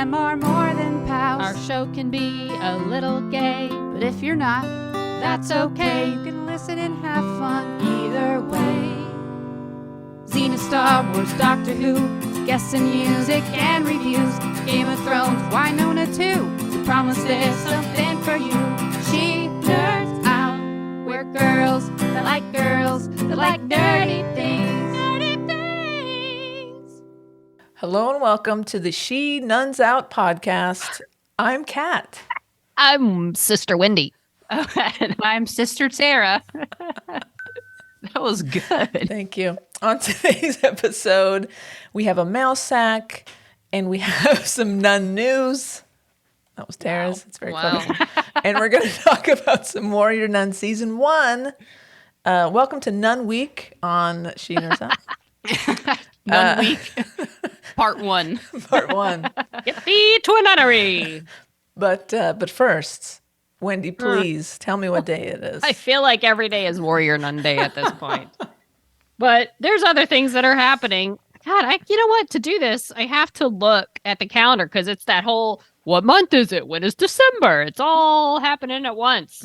them are more than pals. Our show can be a little gay, But if you're not, that's okay. you can listen and have fun either way. Xena, Star Wars, Doctor Who, guests and music and reviews. Game of Thrones, Winona too. We promise there's something for you. She nerds out. We're girls that like dirty things. Dirty things. Hello and welcome to the Nuns Out podcast. I'm Kat. I'm Sister Wendy. And I'm Sister Tara. That was good. Thank you. On today's episode, we have a mail sack and we have some nun news. That was Tara's. It's very clever. And we're going to talk about some Warrior Nun Season 1. Welcome to Nun Week on She Nuns Out. Nun Week, Part 1. Part 1. Get thee to a nunnery. But first, Wendy, please tell me what day it is. I feel like every day is Warrior Nun Day at this point. But there's other things that are happening. God, you know what? To do this, I have to look at the calendar because it's that whole, what month is it? When is December? It's all happening at once.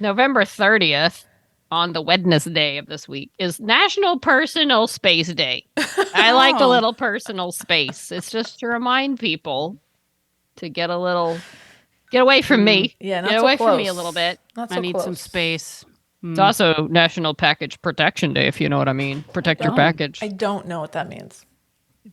November 30th, on the Wednesday of this week, is National Personal Space Day. I like a little personal space. It's just to remind people to get away from me. Yeah, not get so away close. from me a little bit. Not so I need close. some space. It's also National Package Protection Day, if you know what I mean. Protect your package. I don't know what that means.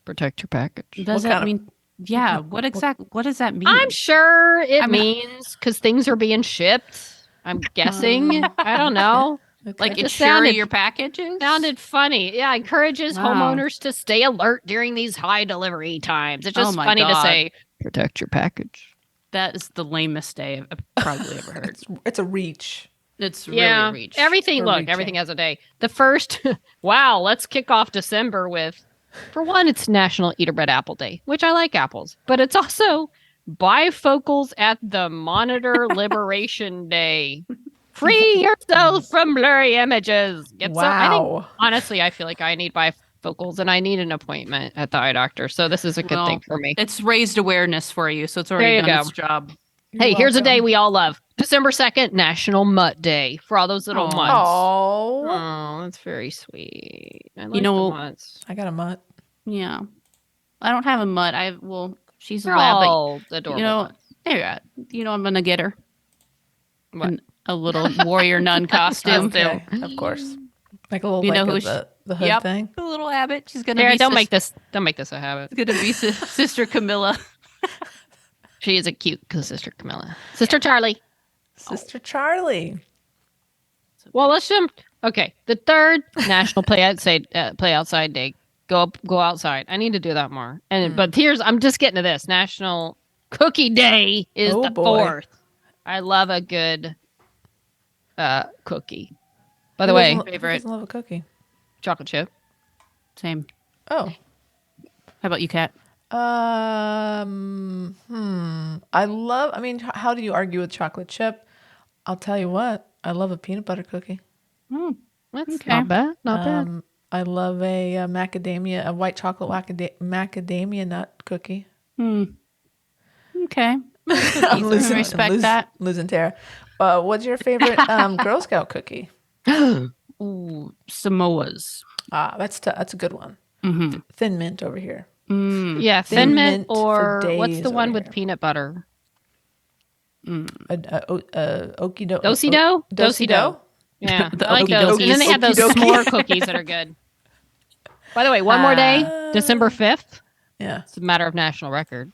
Protect your package. Does What that kind mean? Yeah. What does that mean? I'm sure it means because things are being shipped. I'm guessing. I don't know. like it it's just sure sounded- your packages. Sounded funny. Yeah, encourages Wow. homeowners to stay alert during these high delivery times. It's just Oh my funny to God. say, protect your package. That is the lamest day I've probably ever heard. It's a reach. It's Yeah, really reached. everything. We're Look, reaching. everything has a day. The first, wow. Let's kick off December with, for one, it's National Eat a Red Apple Day, which I like apples, but it's also Bifocals at the Monitor Liberation Day. Free yourself from blurry images. Wow. Honestly, I feel like I need bifocals and I need an appointment at the eye doctor. So this is a good thing for me. It's raised awareness for you, so it's There already you done go. its job. Hey, here's a day welcome. we all love. December 2nd, National Mutt Day for all those little Aw. mutts. Oh, Oh, that's very sweet. I like You know- the mutts. I got a mutt. Yeah. I don't have a mutt. She's a They're lab, but all adorable. you know, mutts. there you go. I'm gonna get her What? a little warrior nun costume. Okay, of course. Like a little, You know like who the hood Yep. thing. A little abbot. She's gonna Sarah, be don't make this a habit. gonna be Sister Camilla. She is a cute Sister Camilla. Sister Charlie. Sister Charlie. Well, let's jump. Okay, the third National Play Outside Day. Go outside. I need to do that more. And but I'm just getting to this. National Cookie Day is Oh, the boy. 4th. I love a good cookie. By the Who way, doesn't- who favorite. doesn't love a cookie? chocolate chip. Same. Oh. How about you, Kat? I mean, how do you argue with chocolate chip? I'll tell you what. I love a peanut butter cookie. That's Okay. not bad. Not bad. I love a white chocolate macadamia nut cookie. Okay. I'm respect that. Losing Tara. What's your favorite Girl Scout cookie? Ooh, Samoas. Ah, that's a good one. Mm-hmm. Thin mint over here. Yeah, Thin Thin Mint Mint for or what's days the one over with here. peanut butter? Okie doke. Dosi dough? Dosi dough? Yeah, The I like okie those. And then they have those dokies. s'more cookies that are good. By the way, one more day, December 5th. Yeah. It's a matter of national record.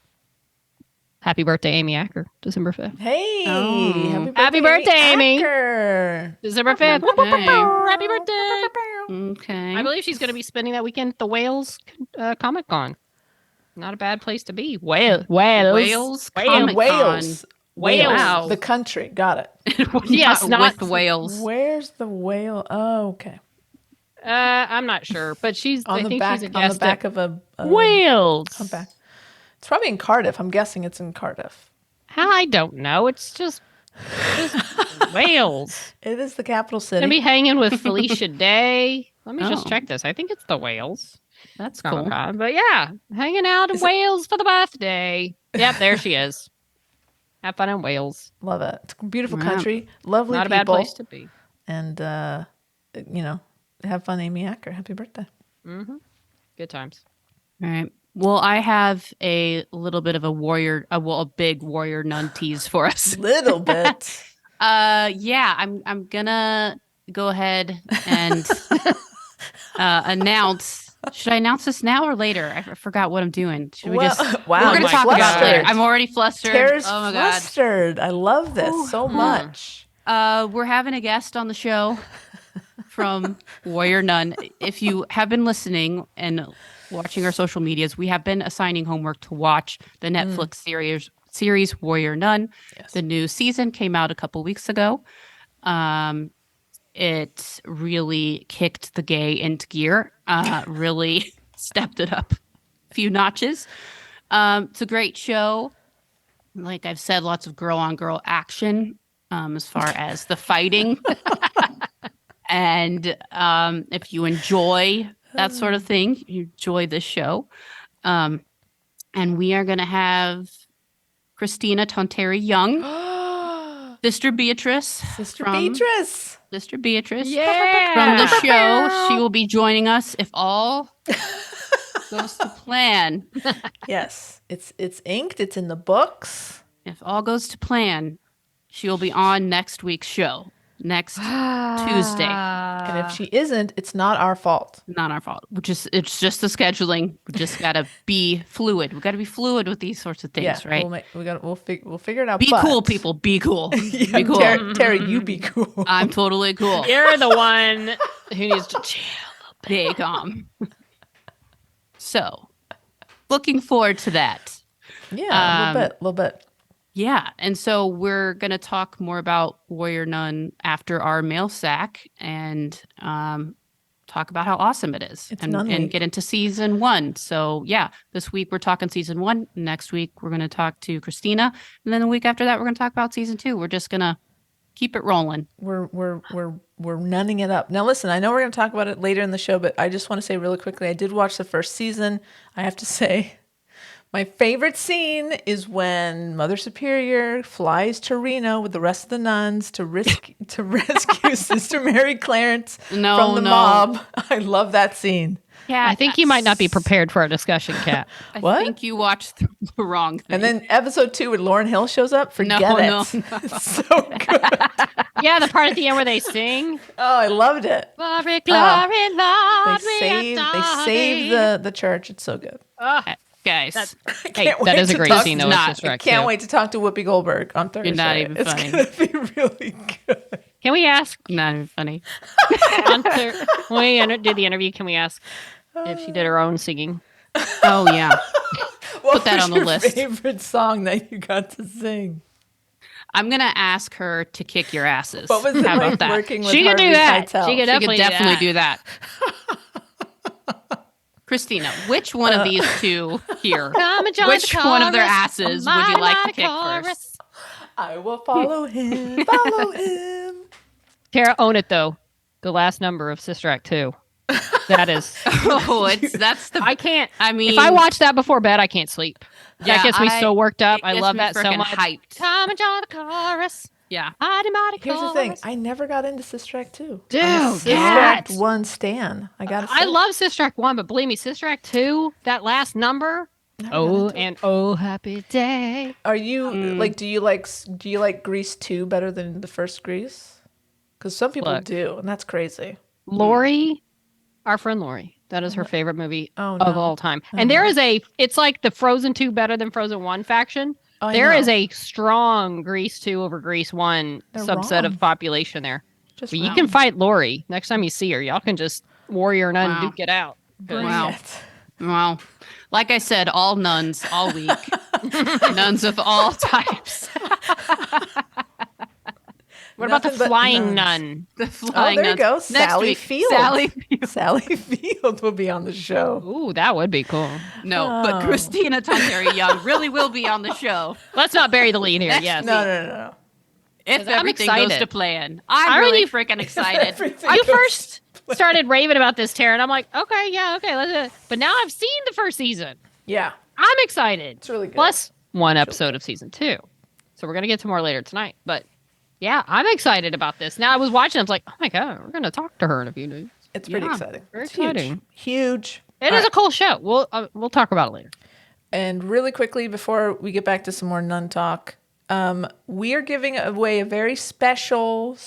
Happy birthday, Amy Acker, December 5th. Hey, Oh. Happy birthday, Amy. Acker. December 5th. birthday. Happy birthday. Okay. I believe she's going to be spending that weekend at the Wales Comic Con. Not a bad place to be. Wales. Wales Comic Wales. Wales. Wow. The country. Got it. Yes, not with Wales. Where's the whale? Oh, okay. I'm not sure, but On I the think back. she's a On the guest back at of a. Wales. On back. It's probably in Cardiff. I'm guessing it's in Cardiff. I don't know. It's just Wales. It is the capital city. Gonna be hanging with Felicia Day. Let me just check this. I think it's the Wales. That's Comic cool. Con. But yeah, hanging out in Wales for the birthday. Yep, there she is. Have fun in Wales. Love it. It's a beautiful country. Lovely Not people. a bad place to be. And, have fun, Amy Acker. Happy birthday. Mm-hmm. Good times. All right. Well, I have a little bit of a big Warrior Nun tease for us. Little bit. Yeah, I'm gonna go ahead and announce. Should I announce this now or later? I forgot what I'm doing. Should we Wow, We're gonna talk about it later. I'm already flustered. Tara's oh my flustered. I love this so much. God. We're having a guest on the show from Warrior Nun. If you have been listening and watching our social medias, we have been assigning homework to watch the Netflix series Warrior Nun. Yes. The new season came out a couple weeks ago. It really kicked the gay into gear, really stepped it up a few notches. It's a great show. Like I've said, lots of girl on girl action as far as the fighting. And if you enjoy that sort of thing, you enjoy this show. And we are going to have Christina Tonteri Young, Sister Beatrice. Sister Beatrice. Sister Beatrice Yeah. from the show. She will be joining us if all goes to plan. Yes. It's inked. It's in the books. If all goes to plan, she will be on next week's show. Next Tuesday. And if she isn't, it's not our fault. Not our fault. It's just the scheduling. We just gotta be fluid. We gotta be fluid with these sorts of things, right? We'll figure it out. Be cool, people. Be cool. Yeah, be cool. Tara, you be cool. I'm totally cool. You're the one who needs to chill. Be calm. So, looking forward to that. Yeah, a little bit. Yeah, and so we're going to talk more about Warrior Nun after our mail sack and talk about how awesome it is and get into season 1. So yeah, this week we're talking season 1. Next week we're going to talk to Christina, and then the week after that we're going to talk about season 2. We're just going to keep it rolling. We're nunning it up. Now listen, I know we're going to talk about it later in the show, but I just want to say really quickly, I did watch the first season. I have to say, my favorite scene is when Mother Superior flies to Reno with the rest of the nuns to rescue Sister Mary Clarence from the mob. I love that scene. Yeah, I think you might not be prepared for our discussion, Kat. I think you watched the wrong thing. And then episode 2 when Lauryn Hill shows up, forget it. No. It's so good. Yeah, the part at the end where they sing. Oh, I loved it. Glory, glory, Lord, They save the church. It's so good. Guys, that is a great scene, though. I can't wait to talk to Whoopi Goldberg on Thursday. You're not even funny. It's going to be really good. Can we ask? Not even funny. When we did the interview, can we ask if she did her own singing? Oh, yeah. Put that on the list. What was your favorite song that you got to sing? I'm going to ask her to kick your asses. What was it How like about that? working with She could Harvey do that. Keitel? She could definitely do that. Christina, which one of these two here, which one of their asses would you like to kick first? I will follow him, follow him. Tara, own it, though. The last number of Sister Act 2. That is. I can't. I mean, if I watch that before bed, I can't sleep. Yeah, that gets me so worked up. I love that so frickin' much. hyped. Come and join the chorus. Yeah. Here's the thing. I never got into Sister Act 2. Dude, I'm a Sister Act 1 stan. I got to say. I love Sister Act 1, but believe me, Sister Act 2, that last number. Oh, happy day. Are you do you like Grease 2 better than the first Grease? Because some people do, and that's crazy. Lori, our friend Lori, that is her favorite movie of all time. Oh, And there is it's like the Frozen 2 better than Frozen 1 faction. There is a strong Grease 2 over Grease 1 subset of population there. But you can fight Lori next time you see her. Y'all can just Warrior Nun duke it out. Wow. Like I said, all nuns, all week. Nuns of all types. What about the flying nun? The flying nun. There you go. Sally Field. Sally Field will be on the show. Ooh, that would be cool. No, but Christina Tonteri Young really will be on the show. Let's not bury the lead here. Yes. No. If everything goes to plan. I'm Are really you freaking excited. You first. started raving about this, Tara, and I'm like, okay, let's do it. But now I've seen the first season. Yeah. I'm excited. It's really good. Plus one episode of season 2. So we're going to get to more later tonight. But yeah, I'm excited about this. Now I was watching, I was like, oh my God, we're going to talk to her in a few days. It's pretty exciting. Very exciting. Huge. It is a cool show. We'll talk about it later. And really quickly, before we get back to some more nun talk, we are giving away a very special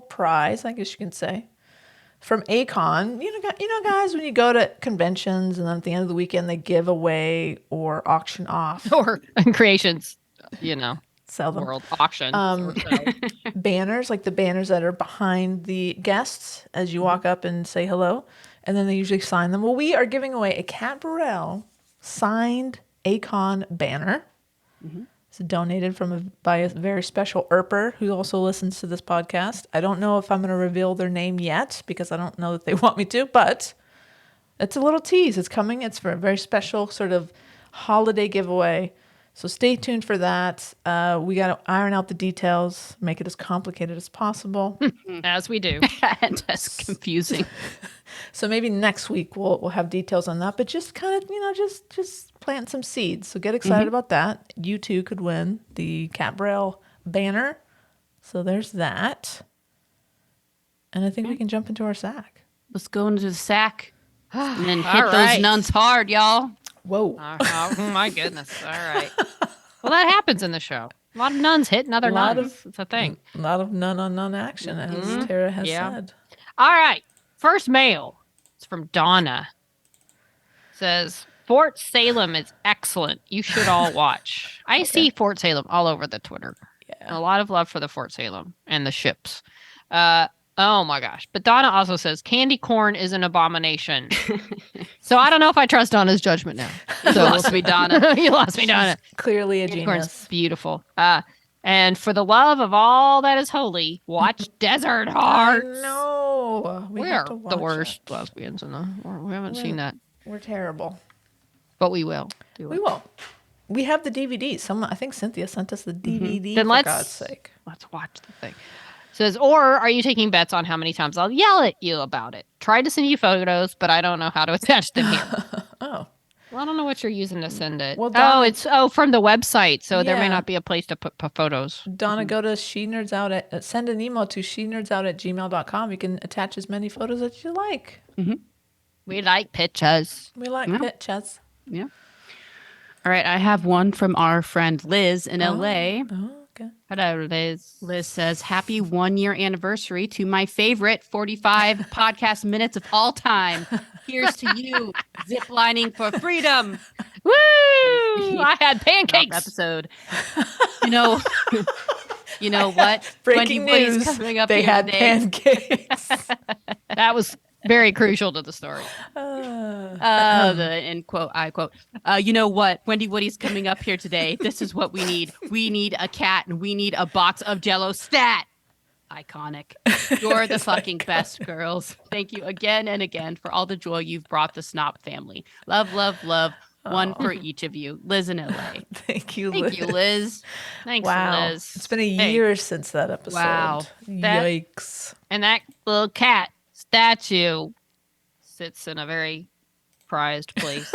prize, I guess you can say, from Akon. You know, guys, when you go to conventions and then at the end of the weekend they give away or auction off or creations, sell them. World auction. Banners, like the banners that are behind the guests as you walk up and say hello, and then they usually sign them. Well, we are giving away a Cat Burrell signed Akon banner. It's donated by a very special Erper who also listens to this podcast. I don't know if I'm going to reveal their name yet because I don't know that they want me to, but it's a little tease. It's coming. It's for a very special sort of holiday giveaway. So stay tuned for that. We got to iron out the details, make it as complicated as possible. As we do. And as confusing. So maybe next week we'll have details on that, but just kind of, just plant some seeds. So get excited about that. You too could win the Cat Burrell banner. So there's that. And I think we can jump into our sack. Let's go into the sack and then hit those nuns hard, y'all. Whoa. Oh, my goodness. All right. Well, that happens in the show. A lot of nuns hitting other nuns. It's a thing. A lot of nun on nun action, as Tara has said. All right. First mail. It's from Donna. It says, Fort Salem is excellent. You should all watch. I see Fort Salem all over the Twitter. Yeah. A lot of love for the Fort Salem and the ships. Oh my gosh. But Donna also says candy corn is an abomination. So I don't know if I trust Donna's judgment now. You lost me, Donna. You lost me, Donna. Clearly a Candy genius. corn's beautiful. And for the love of all that is holy, watch Desert Hearts. No. We are the worst lesbians in the world. We haven't seen that. We're terrible. But we will. We will. We have the DVD. I think Cynthia sent us the DVD, Then for God's sake. Let's watch the thing. Says, or are you taking bets on how many times I'll yell at you about it? Tried to send you photos, but I don't know how to attach them here. Oh. Well, I don't know what you're using to send it. Well, Donna, it's from the website, so there may not be a place to put photos. Donna, go to send an email to shenerdsOut@gmail.com. You can attach as many photos as you like. We like pictures. We like pictures. Yeah. All right, I have one from our friend Liz in LA. Oh, okay. Hello, Liz. Liz says, happy 1-year anniversary to my favorite 45 podcast minutes of all time. Here's to you, ziplining for freedom. Woo! I had pancakes. Episode. You know what? Breaking news. Coming up they had today. pancakes. That was very crucial to the story. And quote, I quote, you know what? Wendy Woody's coming up here today. This is what we need. We need a cat and we need a box of Jell-O stat. Iconic. You're the fucking best, girls. Thank you again and again for all the joy you've brought the Snop family. Love, love, love. One for each of you. Liz in LA. Thank you, Liz. Thank you, Liz. Thanks, Wow. Liz. It's been a year since that episode. Wow. Yikes. And that little cat statue sits in a very prized place.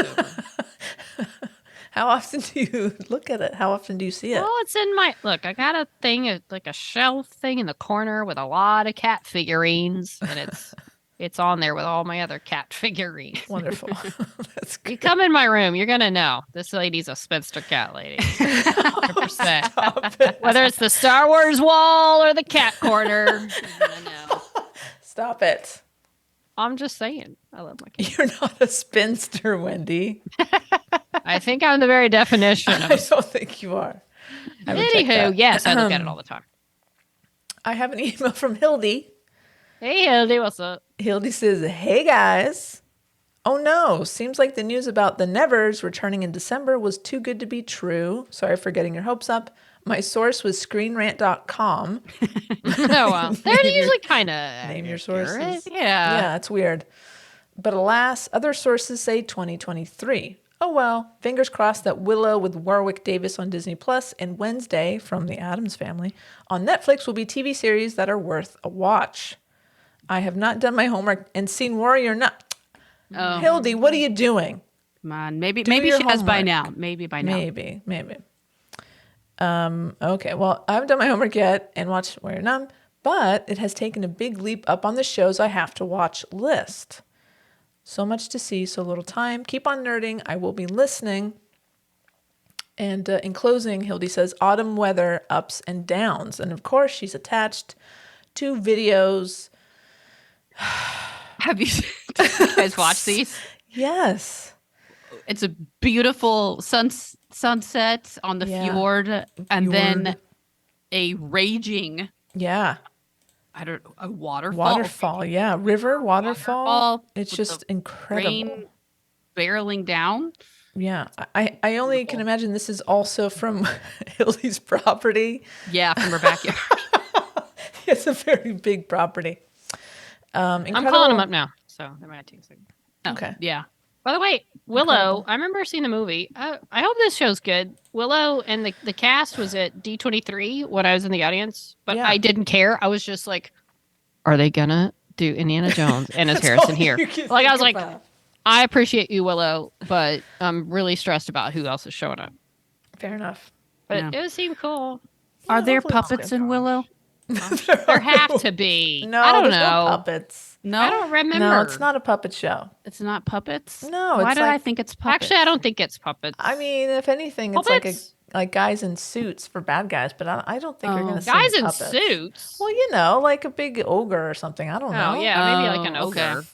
How often do you look at it? How often do you see it? Well, it's in my look. I got a thing, like a shelf thing in the corner with a lot of cat figurines, and it's on there with all my other cat figurines. Wonderful. That's good. You come in my room, you're gonna know this lady's a spinster cat lady. 100%. Stop it. Whether it's the Star Wars wall or the cat corner, you're gonna know. Stop it. I'm just saying, I love my cat. You're not a spinster, Wendy. I think I'm the very definition of I don't think you are. I would check Anywho, that. yes, I look at it all the time. I have an email from Hildy. Hey, Hildy, what's up? Hildy says, hey guys. Oh no, seems like the news about the Nevers returning in December was too good to be true. Sorry for getting your hopes up. My source was screenrant.com. Oh, well. They're usually kind of Name your sources. Yeah. Yeah, it's weird. But alas, other sources say 2023. Oh well, fingers crossed that Willow with Warwick Davis on Disney Plus and Wednesday from the Addams Family on Netflix will be TV series that are worth a watch. I have not done my homework and seen Warrior Nun. Oh. Hildy, what are you doing? Come on. Maybe Do she your has by homework. now. Maybe by now. Maybe. Okay, well, I haven't done my homework yet and watched Warrior Nun, but it has taken a big leap up on the shows I have to watch list. So much to see, so little time. Keep on nerding. I will be listening. And in closing, Hildy says, autumn weather ups and downs. And of course, she's attached to videos. Did you guys watch these? Yes. It's a beautiful sunset on the fjord, and then a raging, a waterfall. Waterfall, yeah. River, waterfall. It's just incredible. Rain barreling down. Yeah. I only can imagine this is also from Hildy's property. Yeah, from her backyard. It's a very big property. I'm calling them up now, so they might take a second. Okay. Yeah. By the way, Willow, I remember seeing the movie. I hope this show's good. Willow and the cast was at D23 when I was in the audience, but I didn't care. I was just like, are they gonna do Indiana Jones and is Harrison here? Like, I was like, I appreciate you, Willow, but I'm really stressed about who else is showing up. Fair enough. But it seemed cool. Are there puppets in Willow? There have to be. No, I don't there's know. no puppets. No, I don't remember. No, it's not a puppet show. It's not puppets. No, Why it's did I like, think it's puppets? Actually, I don't think it's puppets. I mean, if anything, it's Puppets? like guys in suits for bad guys, but I don't think you're going to see guys in puppets. suits. Well, like a big ogre or something. I don't know. Oh yeah, maybe like an ogre. Okay.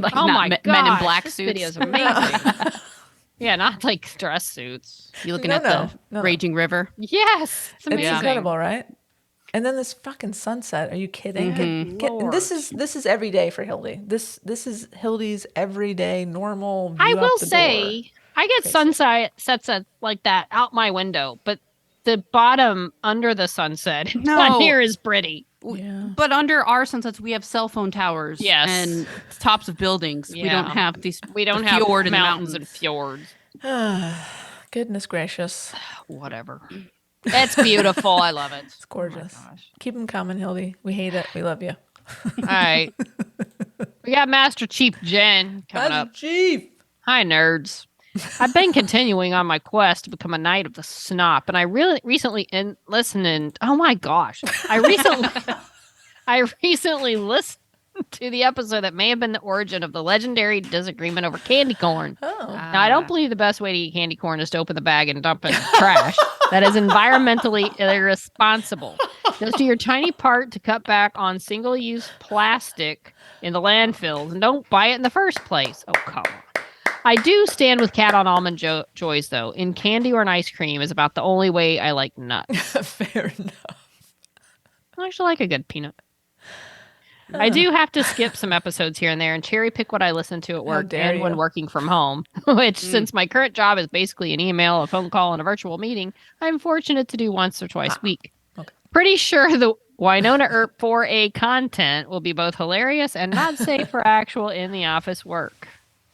Like Oh my men god, in black this suits. video's amazing. Yeah, not like dress suits. You looking No, at no. the raging river? Yes, it's amazing. It's incredible, right? And then this fucking sunset. Are you kidding? Lord. This is every day for Hildy. This is Hildy's everyday normal view I out will the say, door. I get sunsets like that out my window, but the bottom under the sunset not near as pretty. Yeah. But under our sunsets, we have cell phone towers. Yes. And tops of buildings. Yeah. We don't have these. We don't the have fjord in the mountains mountains. and fjords. Goodness gracious. Whatever. It's beautiful. I love it. It's gorgeous. Oh my gosh. Keep them coming, Hildy. We hate it. We love you. All right. We got Master Chief Jen coming up. Chief. Hi, nerds. I've been continuing on my quest to become a knight of the snop, and I really recently oh my gosh. I recently listened to the episode that may have been the origin of the legendary disagreement over candy corn. Oh. Now, I don't believe the best way to eat candy corn is to open the bag and dump it in the trash. That is environmentally irresponsible. Just do your tiny part to cut back on single-use plastic in the landfills and don't buy it in the first place. Oh, come on. I do stand with Cat on Almond Joys, though. In candy or in ice cream is about the only way I like nuts. Fair enough. I actually like a good peanut. I do have to skip some episodes here and there and cherry pick what I listen to at work and when working from home, which since my current job is basically an email, a phone call, and a virtual meeting, I'm fortunate to do once or twice a week. Okay. Pretty sure the Winona Earp 4A content will be both hilarious and not safe for actual in-the-office work.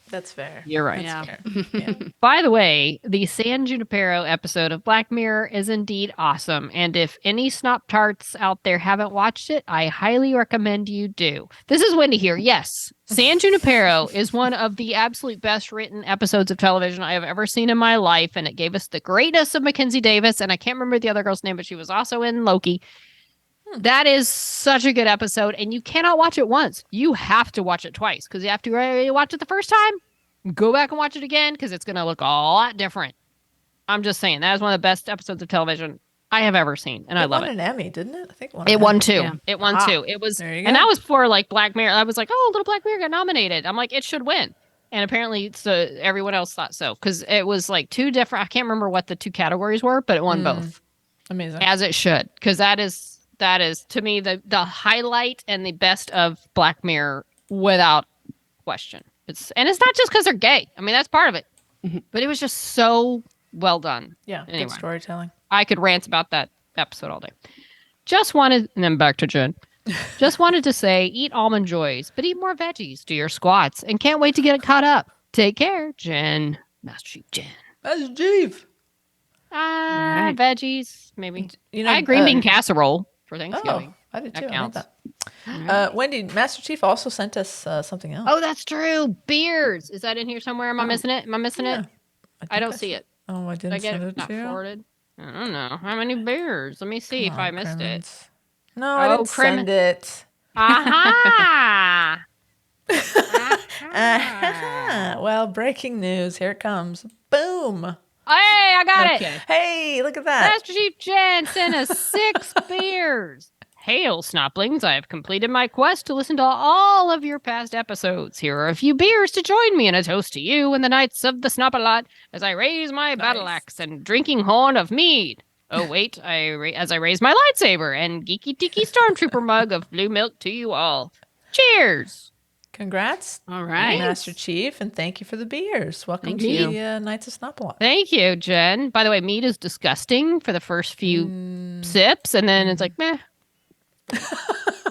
That's fair. You're right. Yeah. Yeah. By the way, the San Junipero episode of Black Mirror is indeed awesome. And if any snop tarts out there haven't watched it, I highly recommend you do. This is Wendy here. Yes, San Junipero is one of the absolute best written episodes of television I have ever seen in my life. And it gave us the greatness of Mackenzie Davis. And I can't remember the other girl's name, but she was also in Loki. That is such a good episode, and you cannot watch it once. You have to watch it twice, because you have to watch it the first time, go back and watch it again, because it's going to look a lot different. I'm just saying, that is one of the best episodes of television I have ever seen, and I love it. It won an Emmy, didn't it? I think it won two. Yeah. It won two. It was, there you go. and that was for like Black Mirror. I was like, oh, Little Black Mirror got nominated. I'm like, it should win. And apparently, everyone else thought so, because it was like two different. I can't remember what the two categories were, but it won both. Amazing. As it should, because that is to me the highlight and the best of Black Mirror without question. It's not just because they're gay. I mean, that's part of it, but it was just so well done. Yeah, Anyway. good storytelling. I could rant about that episode all day. And then back to Jen. Just wanted to say, eat almond joys, but eat more veggies. Do your squats, and can't wait to get it caught up. Take care, Jen. Master Chief Jen. That's Jeeve. Veggies, maybe. You know, I had green bean casserole for Thanksgiving. I did too. That I counts. like that. Wendy, Master Chief also sent us something else. Oh, that's true. Beers. Is that in here somewhere? Am I missing it? Am I missing it? I don't see it. Oh, I Did didn't I get send it it not to you. forwarded? I don't know. How many beers? Let me see if I missed it. No, I didn't send it. Aha! Well, breaking news. Here it comes. Boom. Hey, I got it. Hey, look at that. Master Chief Jen sent us 6 beers. Hail, Snoplings. I have completed my quest to listen to all of your past episodes. Here are a few beers to join me in a toast to you and the Knights of the Snop-a-Lot as I raise my battle axe and drinking horn of mead. Oh, wait, as I raise my lightsaber and geeky tiki stormtrooper mug of blue milk to you all. Cheers. Congrats. All right. Master Chief, and thank you for the beers. Welcome to the Knights of Snop-a-Lot. Thank you, Jen. By the way, mead is disgusting for the first few sips, and then it's like, meh.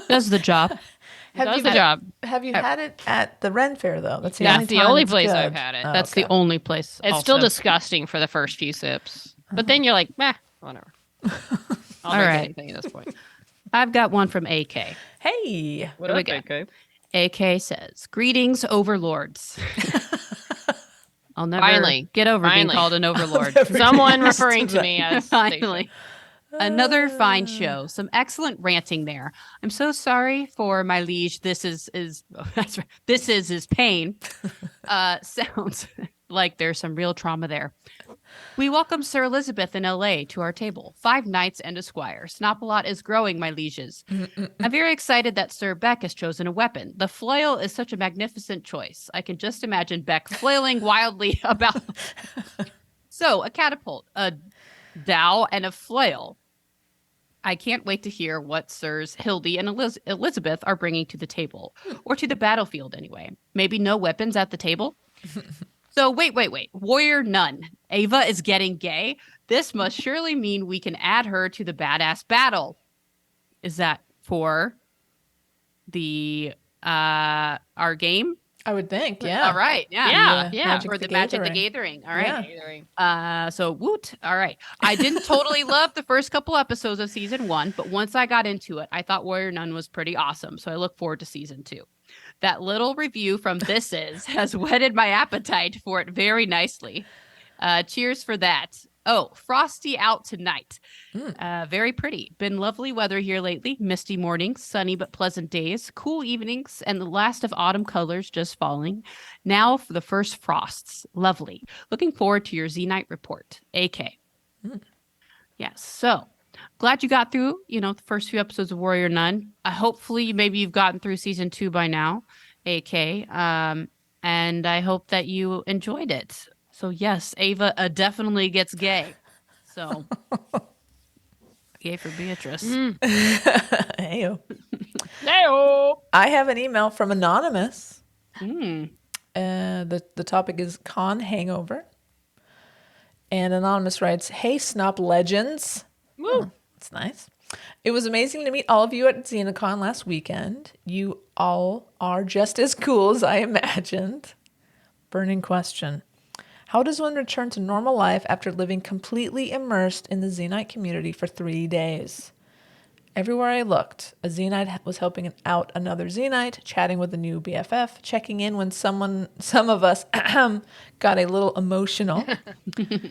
Does the job. Have you had it at the Ren Fair, though? That's the only place I've had it. Oh, That's the only place. It's still disgusting for the first few sips. But then you're like, meh, whatever. All right. Anything at this point. I've got one from AK. Hey. What do we got? AK says, greetings, overlords. I'll never get over being called an overlord. Someone referring to me as finally. Another fine show. Some excellent ranting there. I'm so sorry for my liege. This is his pain. Sounds like there's some real trauma there. We welcome Sir Elizabeth in LA to our table. 5 knights and a squire. Snop-a-Lot is growing, my lieges. I'm very excited that Sir Beck has chosen a weapon. The flail is such a magnificent choice. I can just imagine Beck flailing wildly about. So, a catapult, a dowel, and a flail. I can't wait to hear what Sirs Hildy and Elizabeth are bringing to the table. Or to the battlefield, anyway. Maybe no weapons at the table? So, wait. Warrior Nun. Ava is getting gay? This must surely mean we can add her to the badass battle. Is that for the our game? I would think, yeah. All right, yeah. For the Magic the Gathering. All right. Yeah. So woot. All right. I didn't totally love the first couple episodes of season 1, but once I got into it, I thought Warrior Nun was pretty awesome. So I look forward to season 2. That little review from This Is has whetted my appetite for it very nicely. Cheers for that. Oh, frosty out tonight. Very pretty. Been lovely weather here lately. Misty mornings, sunny but pleasant days, cool evenings, and the last of autumn colors just falling. Now for the first frosts. Lovely. Looking forward to your Z-Night report. AK. Yes. So glad you got through, the first few episodes of Warrior Nun. Hopefully, maybe you've gotten through season 2 by now, AK. And I hope that you enjoyed it. So yes, Ava definitely gets gay. So gay for Beatrice. Heyo. I have an email from Anonymous. The topic is con hangover. And Anonymous writes, "Hey, Snop legends." Woo. Oh, that's nice. "It was amazing to meet all of you at XenaCon last weekend. You all are just as cool as I imagined. Burning question. How does one return to normal life after living completely immersed in the Z-Night community for 3 days? Everywhere I looked, a Z-Night was helping out another Z-Night, chatting with a new BFF, checking in when some of us got a little emotional,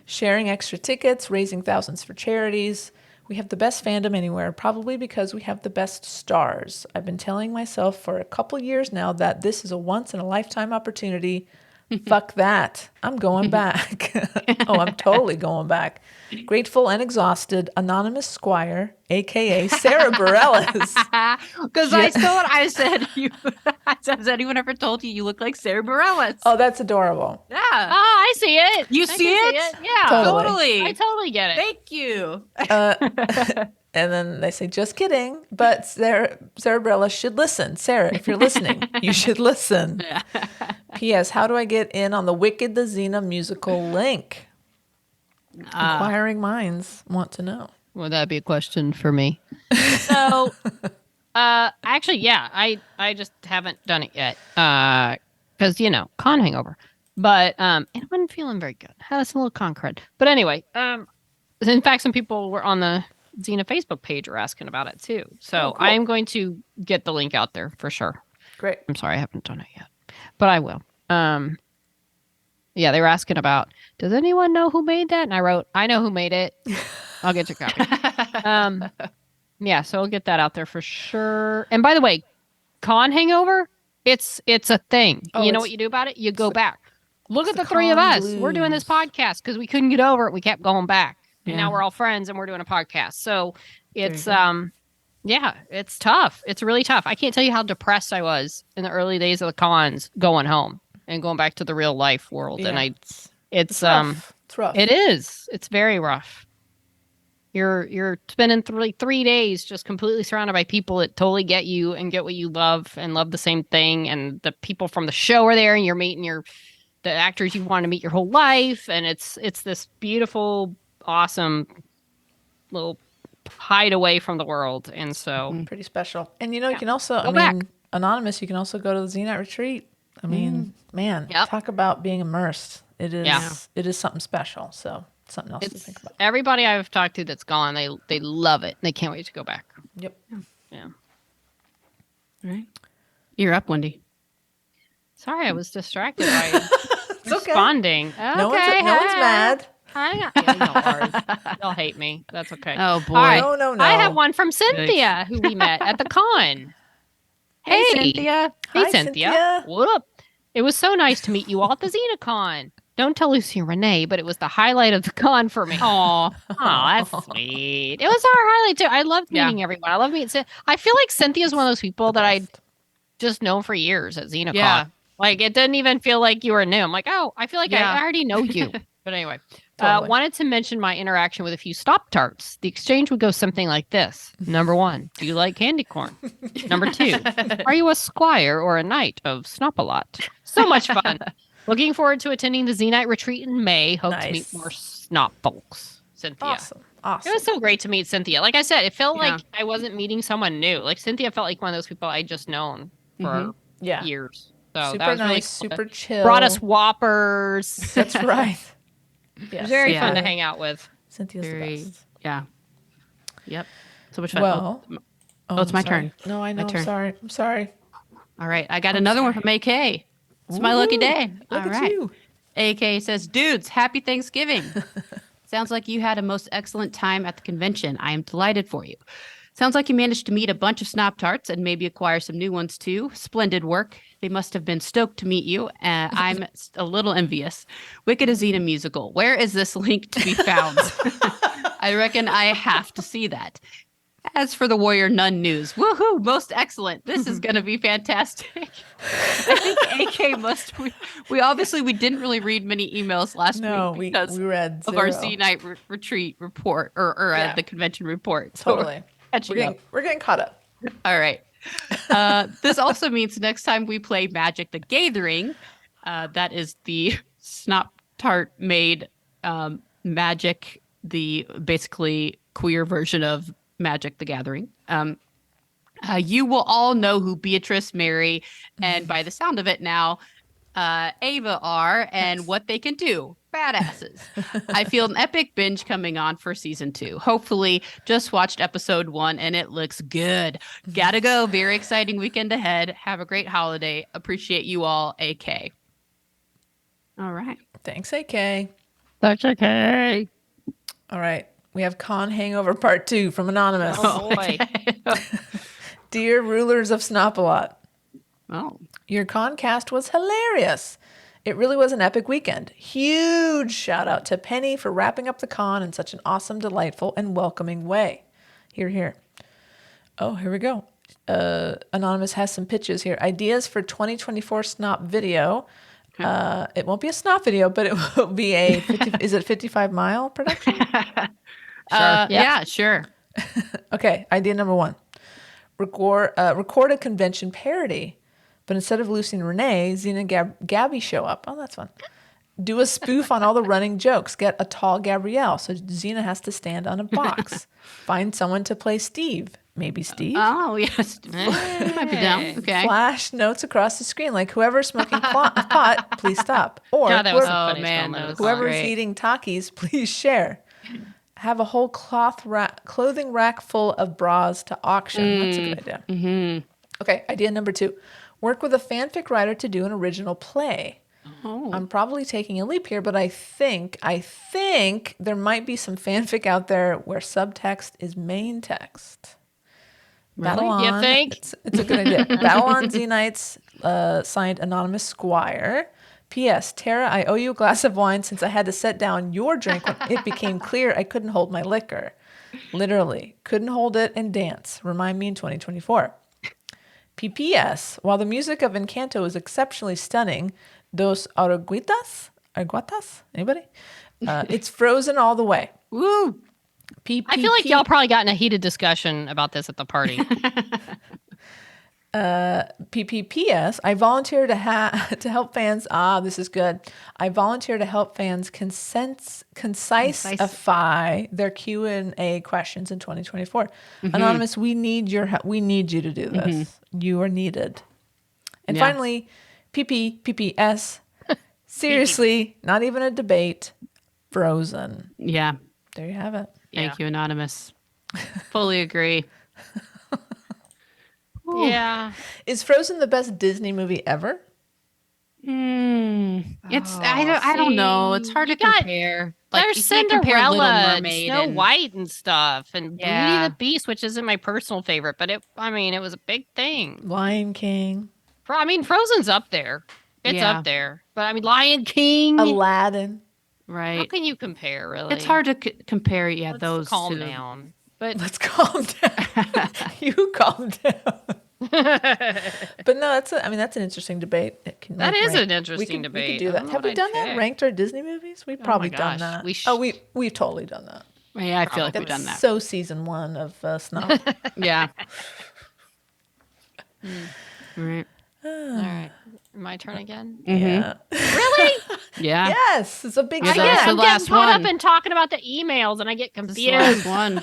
sharing extra tickets, raising thousands for charities. We have the best fandom anywhere, probably because we have the best stars. I've been telling myself for a couple years now that this is a once-in-a-lifetime opportunity. Fuck that. I'm going back." Oh, I'm totally going back. Grateful and exhausted, Anonymous Squire, a.k.a. Sarah Bareilles. Because I thought I said, has anyone ever told you look like Sarah Bareilles? Oh, that's adorable. Yeah. Oh, I see it. You see it? Yeah. Totally. I totally get it. Thank you. And then they say, "Just kidding, but Sarah Bareilles should listen. Sarah, if you're listening, you should listen." P.S. How do I get in on the Wicked the Xena musical link? Inquiring minds want to know. Well, that'd be a question for me. So, actually, yeah, I just haven't done it yet. Because, con hangover. But, and I wasn't feeling very good. I had some little con crud. But anyway, in fact, some people were on the Xena Facebook page are asking about it too. So Oh, cool. I am going to get the link out there for sure. Great. I'm sorry I haven't done it yet, but I will. Yeah, they were asking about, does anyone know who made that? And I wrote, I know who made it. I'll get your copy. Yeah, so I'll get that out there for sure. And by the way, con hangover, it's a thing. Oh, you know what you do about it? You go back. Look at the three of con us. We're doing this podcast because we couldn't get over it. We kept going back. And now we're all friends and we're doing a podcast. So it's yeah, it's tough. It's really tough. I can't tell you how depressed I was in the early days of the cons going home and going back to the real life world. Yeah. And It's rough. It's rough. It is. It's very rough. You're spending 3 days just completely surrounded by people that totally get you and get what you love and love the same thing. And the people from the show are there and you're meeting the actors you want to meet your whole life. And it's this beautiful, awesome little hideaway from the world. And so pretty special. And you can also, Go back. Anonymous, you can also go to the Xena retreat. I mean, man, talk about being immersed. It is something special. So something else to think about. Everybody I've talked to that's gone, they love it. They can't wait to go back. Yep. Yeah. All right. You're up, Wendy. Sorry, I was distracted by responding. Okay. No one's mad. They'll hate me. That's okay. Oh, boy. All right. No. I have one from Cynthia, who we met at the con. Hey, Cynthia. Hey, Hi, Cynthia. What up? It was so nice to meet you all at the XenaCon. Don't tell Lucy and Renee, but it was the highlight of the con for me. Aw. Oh, that's sweet. It was our highlight too. I loved meeting everyone. I love meeting. I feel like Cynthia's one of those people that I just known for years at XenaCon. Yeah. Like it didn't even feel like you were new. I'm like, oh, I feel like I already know you. But anyway, wanted to mention my interaction with a few Stop Tarts. The exchange would go something like this. Number 1, do you like candy corn? Number 2, are you a squire or a knight of Snop-a-lot? So much fun. Looking forward to attending the Z-Night retreat in May. Hope to meet more Snop folks. Cynthia. Awesome. It was so great to meet Cynthia. Like I said, it felt like I wasn't meeting someone new. Like Cynthia felt like one of those people I just known for years. So super that was nice, really cool. super chill. Brought us Whoppers. That's right. Yes. Very fun to hang out with. Cynthia's the best. Yeah. Yep. So much fun. Well, it's my turn. No, I know. I'm sorry. All right. I got another one from AK. It's my lucky day. Look All at right. you. AK says, dudes, happy Thanksgiving. Sounds like you had a most excellent time at the convention. I am delighted for you. Sounds like you managed to meet a bunch of Snop Tarts and maybe acquire some new ones too. Splendid work. They must have been stoked to meet you. I'm a little envious. Wicked a Xena musical. Where is this link to be found? I reckon I have to see that. As for the Warrior Nun news, woohoo, most excellent. This is going to be fantastic. I think AK we didn't really read many emails last week because we read of our Z-Night retreat report or the convention report. So totally. We're getting caught up. All right. This also means next time we play Magic the Gathering, that is the Snop Tart made Magic, the basically queer version of Magic the Gathering. You will all know who Beatrice, Mary, and by the sound of it now, Ava are and what they can do. Badasses. I feel an epic binge coming on for season 2. Hopefully, just watched episode 1 and it looks good. Gotta go. Very exciting weekend ahead. Have a great holiday. Appreciate you all, AK. All right. Thanks, AK. That's okay. All right. We have Con Hangover Part 2 from Anonymous. Oh, boy. Dear rulers of Snop-a-lot. Oh. Your Concast was hilarious. It really was an epic weekend. Huge shout out to Penny for wrapping up the con in such an awesome, delightful, and welcoming way. Here. Oh, here we go. Anonymous has some pitches here. Ideas for 2024 Snop video. It won't be a Snop video, but it will be is it 55 Mile production? Sure. Yeah, sure. Okay, idea number 1. Record a convention parody. But instead of Lucy and Renee, Xena and Gabby show up. Oh, that's fun. Do a spoof on all the running jokes. Get a tall Gabrielle, so Xena has to stand on a box. Find someone to play Steve. Maybe Steve. Oh, yes. Might be down. Okay. Flash notes across the screen like whoever's smoking pot, please stop. Or God, that was some funny whoever's eating Takis, please share. have a whole clothing rack full of bras to auction. That's a good idea. Mm-hmm. Okay, idea number 2. Work with a fanfic writer to do an original play. Oh. I'm probably taking a leap here, but I think there might be some fanfic out there where subtext is main text. Really? Babylon, You think? It's a good idea. Babylon Z Nights, signed Anonymous Squire. P.S. Tara, I owe you a glass of wine since I had to set down your drink when it became clear I couldn't hold my liquor. Literally, couldn't hold it and dance. Remind me in 2024. P.P.S. While the music of Encanto is exceptionally stunning, Dos Arguitas? Anybody? It's Frozen all the way. Woo! I feel like y'all probably got in a heated discussion about this at the party. PPPS, I volunteer to help fans. This is good. I volunteer to help fans concisify their Q&A questions in 2024. Mm-hmm. Anonymous, we need your help. We need you to do this. Mm-hmm. You are needed. And finally, PPPS, seriously, not even a debate. Frozen. Yeah. There you have it. Thank you, Anonymous. Fully agree. Yeah. Is Frozen the best Disney movie ever? I don't know. It's hard to compare. Like, there's Cinderella and Snow White and stuff, and Beauty and the Beast, which isn't my personal favorite, but it was a big thing. Lion King. Frozen's up there. It's up there. But Lion King, Aladdin. Right. How can you compare, really? It's hard to compare, those calm two. down. But let's calm down. You calm down. But no, that's an interesting debate. That is an interesting debate. We can do that. Have we done that? Ranked our Disney movies? We've probably done that. We've totally done that. Yeah, I feel like we've done that. So season 1 of Snuff. Yeah. Right. All right. My turn again? Mm-hmm. Yeah. Really? Yeah. Yes. It's a big I'm getting caught up in talking about the emails and I get confused. Last one.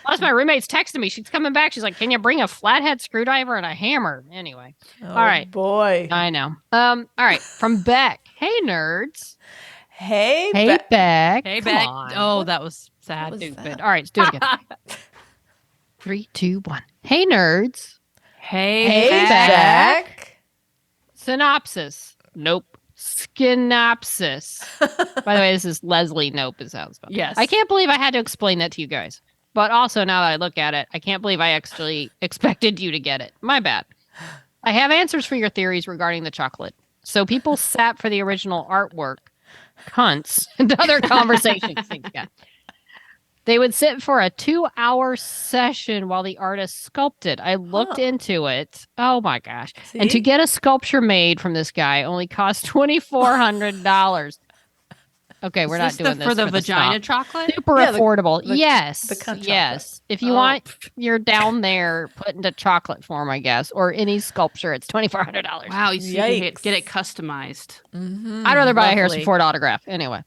Plus, my roommate's texting me. She's coming back. She's like, can you bring a flathead screwdriver and a hammer? Anyway. All right. Boy. I know. All right. From Beck. Hey, nerds. Hey, Beck. Hey, Come Beck. on. Oh, that was sad. Stupid. All right. Let's do it again. 3, 2, 1. Hey, nerds. Hey, Beck. Synopsis. Nope. Skinopsis. By the way, this is Leslie Nope is how it's spelled. Yes. I can't believe I had to explain that to you guys. But also, now that I look at it, I can't believe I actually expected you to get it. My bad. I have answers for your theories regarding the chocolate. So people sat for the original artwork, cunts, and other conversations. Yeah. They would sit for a 2-hour session while the artist sculpted. I looked into it. Oh my gosh. See? And to get a sculpture made from this guy only cost $2,400. Okay, we're not doing this for the vagina chocolate. Super affordable. Yes. The cunt chocolate. If you want, you're down there put into chocolate form, I guess, or any sculpture. It's $2,400. Wow, you can get it customized. Mm-hmm. I'd rather buy a Harrison Ford autograph. Anyway.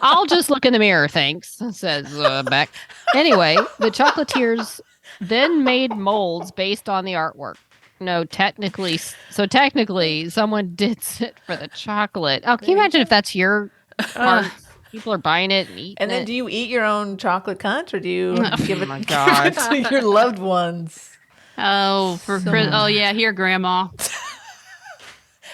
I'll just look in the mirror, thanks, says Beck. Anyway, the chocolatiers then made molds based on the artwork. No, technically, someone did sit for the chocolate. Oh, can you imagine if that's your art? People are buying it and eating it. And then do you eat your own chocolate cunt, or do you give it God. to your loved ones? Oh, here, Grandma.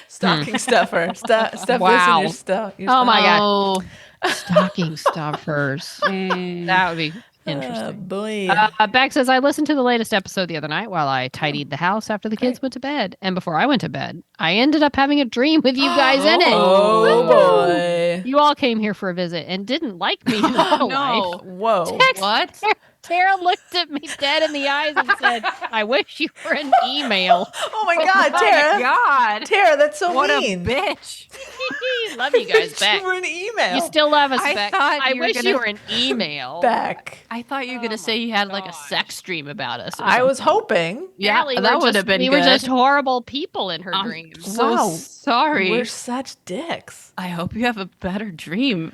Stocking stuffer. Stuff this in your stuff. Oh my God. Stocking stuffers. That would be interesting. Boy. Beck says, I listened to the latest episode the other night while I tidied the house after the kids went to bed. And before I went to bed, I ended up having a dream with you guys in it. Oh, boy. You all came here for a visit and didn't like me in real life. Whoa. What? Tara looked at me dead in the eyes and said, I wish you were an email. Oh my God, Tara. Oh my God. Tara, that's so what mean. What a bitch. Love you guys, Beck. You were an email. You still love us, Beck. I wish you were an email. Beck. I thought you were going to say you had like a sex dream about us. I was hoping. Yeah, that would have been good. We were just horrible people in her dreams. So sorry. We're such dicks. I hope you have a better dream.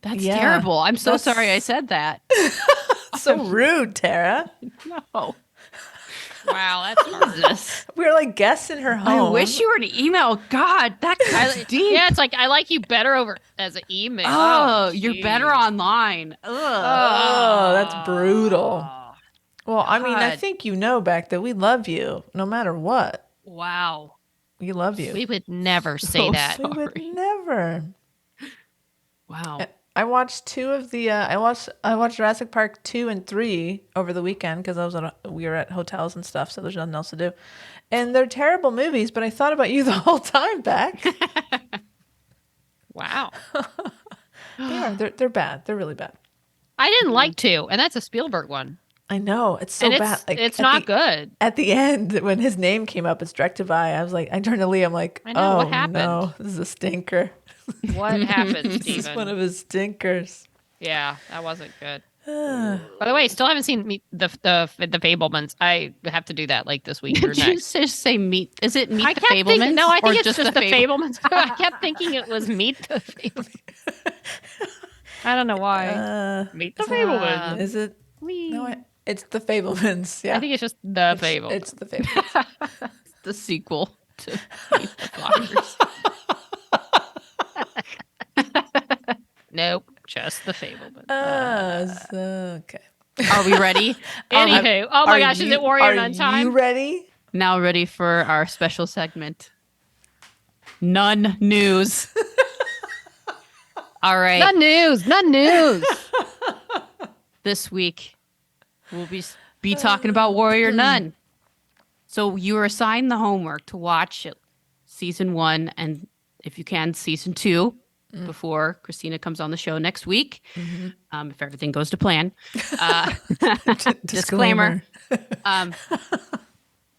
That's terrible. I'm so sorry I said that. So rude, Tara. No. Wow, that's hard. We were like guests in her home. I wish you were an email. God, that guy's deep. Yeah, it's like I like you better over as an email. Oh, you're better online. Ugh. Oh, that's brutal. Well, God. I mean, I think you know, Beck, that we love you no matter what. Wow. We love you. We would never say that. We would never. Wow. I watched two of the. I watched Jurassic Park 2 and 3 over the weekend because we were at hotels and stuff, so there's nothing else to do. And they're terrible movies, but I thought about you the whole time, Beck. Wow. They are. They're bad. They're really bad. I didn't like 2, and that's a Spielberg one. I know, it's so bad. Like, it's not good. At the end, when his name came up, it's directed by. I was like, I turned to Lee. I'm like, I know, oh what happened? no, this is a stinker. What happened, This is Steven? one of his stinkers. Yeah, that wasn't good. By the way, still haven't seen the Fablemans. I have to do that like this week or Did you next. just say meet? Is it Meet I the kept Fablemans? thinking, no, I think or it's just the Fablemans. I kept thinking it was Meet the Fablemans. I don't know why. Meet the Fablemans. Is it? Whee. No, it's the Fablemans. Yeah, I think it's just the Fablemans. It's the Fablemans. the sequel to Meet the Fockers. Nope, just the Fablemans. Okay. Are we ready? Anywho, oh my gosh, is it Warrior Nun time? Are you ready? Now ready for our special segment. Nun News. All right. None news. This week we'll be talking about Warrior Nun. So you were assigned the homework to watch season 1 and if you can season 2 before Christina comes on the show next week. If everything goes to plan. Disclaimer.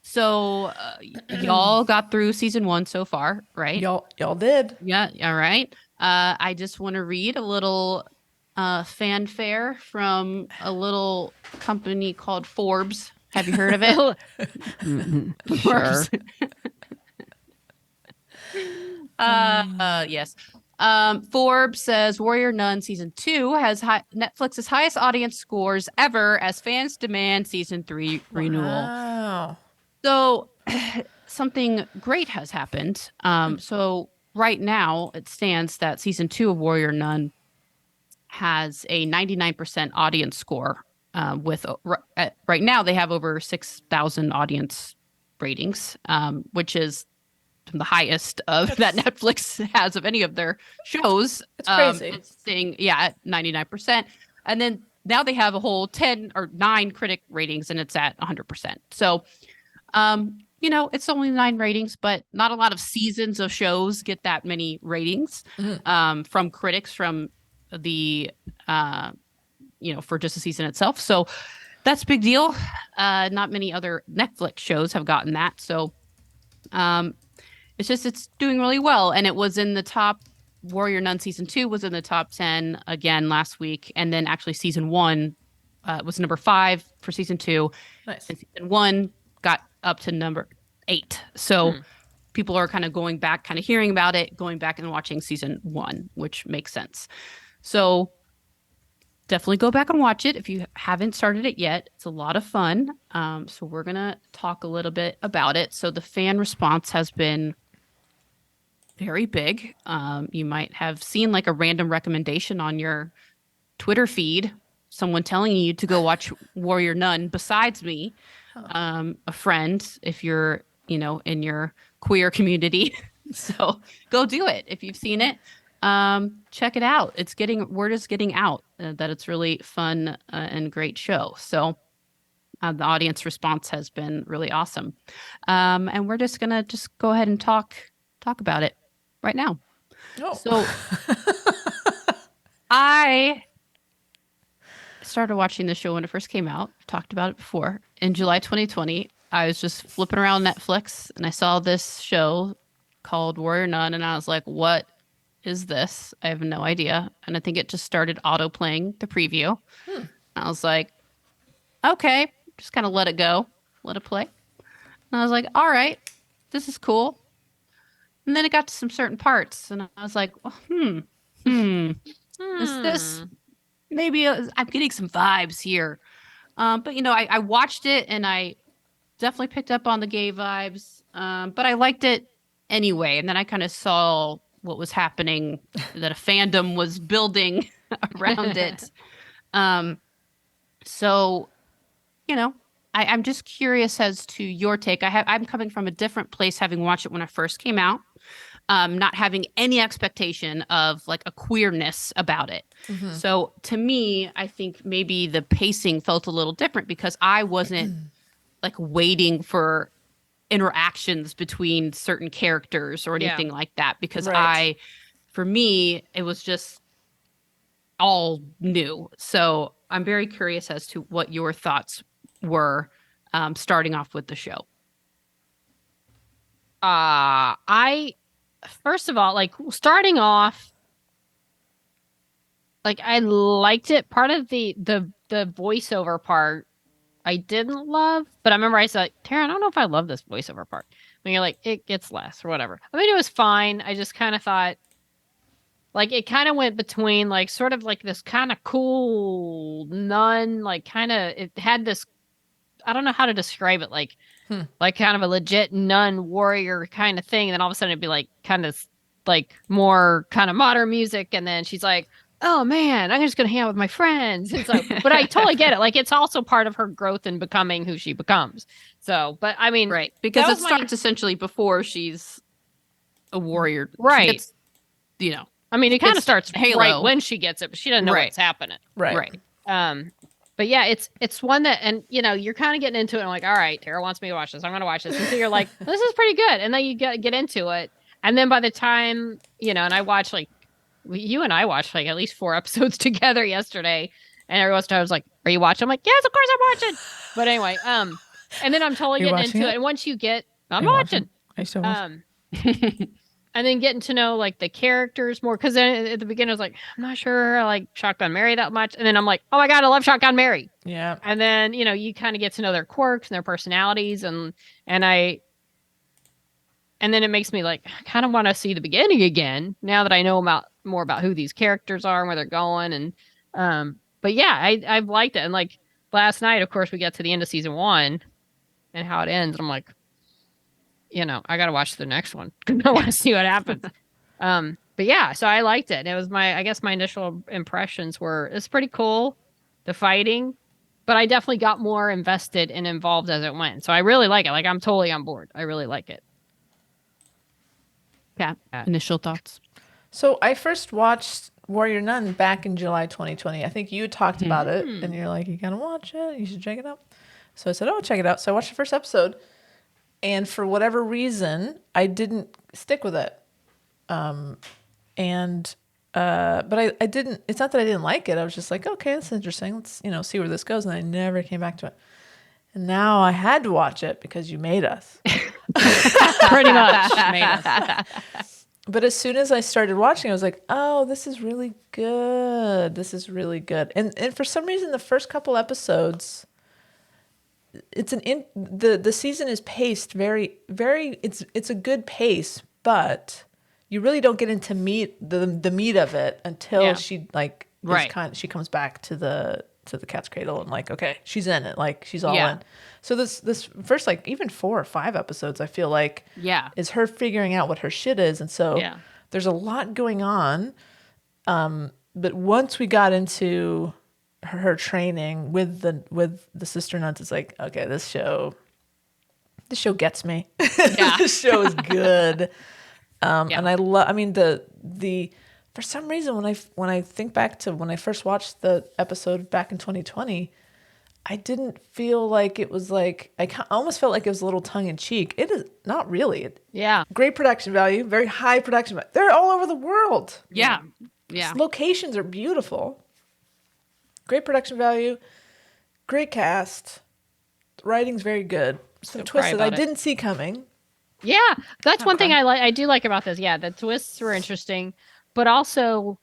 So y'all got through season 1 so far, right? Y'all did. Yeah. All right. I just want to read a little fanfare from a little company called Forbes. Have you heard of it? Sure. Yes. Forbes says Warrior Nun season 2 has Netflix's highest audience scores ever as fans demand season 3 renewal. Wow. So something great has happened. So right now it stands that season 2 of Warrior Nun has a 99% audience score. Right now they have over 6,000 audience ratings, which is the highest that Netflix has of any of their shows. It's crazy. It's staying, at 99%. And then now they have a whole 10 or 9 critic ratings and it's at 100%. So, it's only 9 ratings, but not a lot of seasons of shows get that many ratings from critics from the, for just a season itself. So that's a big deal. Not many other Netflix shows have gotten that. So, it's doing really well. And it was in the top. Warrior Nun season 2 was in the top 10 again last week. And then actually season 1 was number 5 for season 2. Nice. And season 1 got up to number 8. So people are kind of going back, kind of hearing about it, going back and watching season 1, which makes sense. So definitely go back and watch it if you haven't started it yet. It's a lot of fun. So we're going to talk a little bit about it. So the fan response has been very big. You might have seen like a random recommendation on your Twitter feed, someone telling you to go watch Warrior Nun besides me, a friend, if you're, in your queer community. So go do it. If you've seen it, check it out. Word is getting out that it's really fun and great show. So the audience response has been really awesome. And we're just going to go ahead and talk about it right now. Oh. So I started watching the show when it first came out. I've talked about it before. In July 2020, I was just flipping around Netflix and I saw this show called Warrior Nun and I was like, what is this? I have no idea. And I think it just started auto playing the preview. I was like, okay, just kind of let it go, let it play. And I was like, all right, this is cool. And then it got to some certain parts and I was like, is this maybe I'm getting some vibes here. But I watched it and I definitely picked up on the gay vibes, but I liked it anyway. And then I kind of saw what was happening, that a fandom was building around it. So, I'm just curious as to your take. I'm coming from a different place, having watched it when it first came out, not having any expectation of like a queerness about it. Mm-hmm. So to me, I think maybe the pacing felt a little different because I wasn't like waiting for interactions between certain characters or anything like that. Because for me, it was just all new. So I'm very curious as to what your thoughts were starting off with the show. First of all, like starting off, like I liked it. Part of the voiceover part I didn't love, but I remember I said, Tara, I don't know if I love this voiceover part. When you're like, it gets less or whatever. I mean, it was fine. I just kind of thought, like, it kind of went between like sort of like this kind of cool nun, like kind of, it had this, I don't know how to describe it, like kind of a legit nun warrior kind of thing. And then all of a sudden it'd be like kind of like more kind of modern music. And then she's like, oh man, I'm just going to hang out with my friends. And so, but I totally get it. Like it's also part of her growth in becoming who she becomes. So, but I mean, right. Because it starts essentially before she's a warrior. Right. I mean, it kind of starts Halo. Right when she gets it, but she doesn't know what's happening. Right. But yeah, it's one that, and you're kind of getting into it. And I'm like, all right, Tara wants me to watch this. I'm going to watch this. And so you're like, this is pretty good. And then you get into it. And then by the time, and I watched like, you and I watched like at least 4 episodes together yesterday. And every once in a while I was like, are you watching? I'm like, yes, of course I'm watching. But anyway, and then I'm totally getting into it. And once you get, I'm watching. I still watch. And then getting to know like the characters more, because then at the beginning I was like, I'm not sure I like Shotgun Mary that much, and then I'm like, oh my god, I love Shotgun Mary. Yeah. And then you kind of get to know their quirks and their personalities, and then it makes me like kind of want to see the beginning again now that I know more about who these characters are and where they're going, and but yeah, I've liked it. And like last night, of course, we got to the end of season 1 and how it ends, and I'm like, I got to watch the next one because I want to see what happens. But yeah, so I liked it. It was I guess my initial impressions were, it's pretty cool, the fighting, but I definitely got more invested and involved as it went. So I really like it. Like I'm totally on board. I really like it. Yeah. Initial thoughts. So I first watched Warrior Nun back in July 2020. I think you talked about it and you're like, you got to watch it. You should check it out. So I said, oh, check it out. So I watched the first episode. And for whatever reason, I didn't stick with it. But I didn't, it's not that I didn't like it. I was just like, okay, that's interesting. Let's, see where this goes. And I never came back to it. And now I had to watch it because you made us. Pretty much made us. But as soon as I started watching, I was like, oh, this is really good. This is really good. And for some reason, the first couple episodes, the season is paced very, very, it's a good pace, but you really don't get into the meat of it until she like she comes back to the cat's cradle and like, okay, she's in it, like she's all in. So this first like even 4 or 5 episodes, I feel like is her figuring out what her shit is, and so there's a lot going on. But once we got into her training with the sister nuns, it's like, okay, this show gets me. This show is good. And I mean the for some reason when I think back to when I first watched the episode back in 2020, I didn't feel like it was like, I almost felt like it was a little tongue in cheek. It is not really. Great production value, very high production value. They're all over the world. Yeah. Locations are beautiful. Great production value, great cast, writing's very good. Some twists that I didn't see coming. Yeah, that's one thing I do like about this. Yeah, the twists were interesting, but also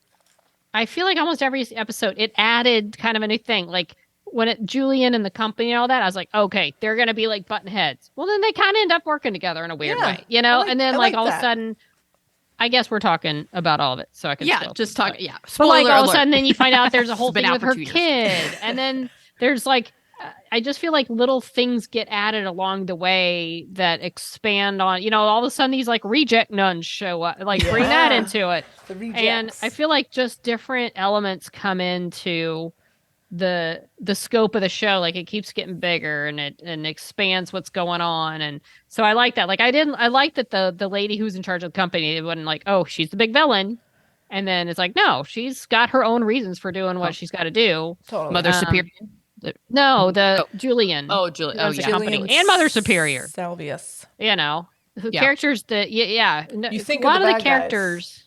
I feel like almost every episode it added kind of a new thing. Like when Julian and the company and all that, I was like, okay, they're gonna be like button heads. Well, then they kind of end up working together in a weird way, and then like all of a sudden. I guess we're talking about all of it, so I can just talk. But like all of a sudden, then you find out there's a whole thing with her kid, and then there's like I just feel like little things get added along the way that expand on, all of a sudden these like reject nuns show up, like bring that into it. The rejects. And I feel like just different elements come into the scope of the show. Like it keeps getting bigger and it expands what's going on. And so I like that. Like I like that the lady who's in charge of the company, it wasn't like, oh, she's the big villain. And then it's like, no, she's got her own reasons for doing what she's got to do. Totally. Mother Superior. No, Julian. Oh, Julian. Oh, yeah. Company. And Mother Superior. Salvius. The characters that, You think a lot of the characters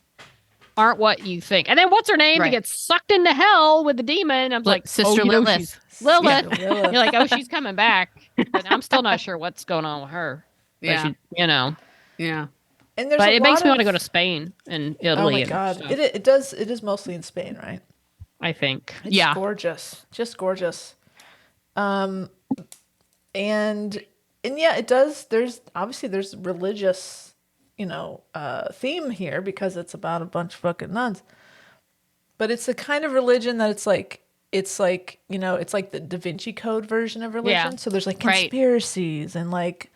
aren't what you think. And then what's her name? Right. She gets sucked into hell with the demon. I'm like, Sister Lilith. Lilith. You're like, oh, she's coming back. But I'm still not sure what's going on with her. Yeah. But Yeah. And there's but it makes me want to go to Spain and Italy. Oh my God. It does. It is mostly in Spain, right? I think. It's gorgeous. Just gorgeous. And yeah, it does. There's religious, theme here because it's about a bunch of fucking nuns. But it's the kind of religion that it's like the Da Vinci Code version of religion. Yeah. So there's like conspiracies and like,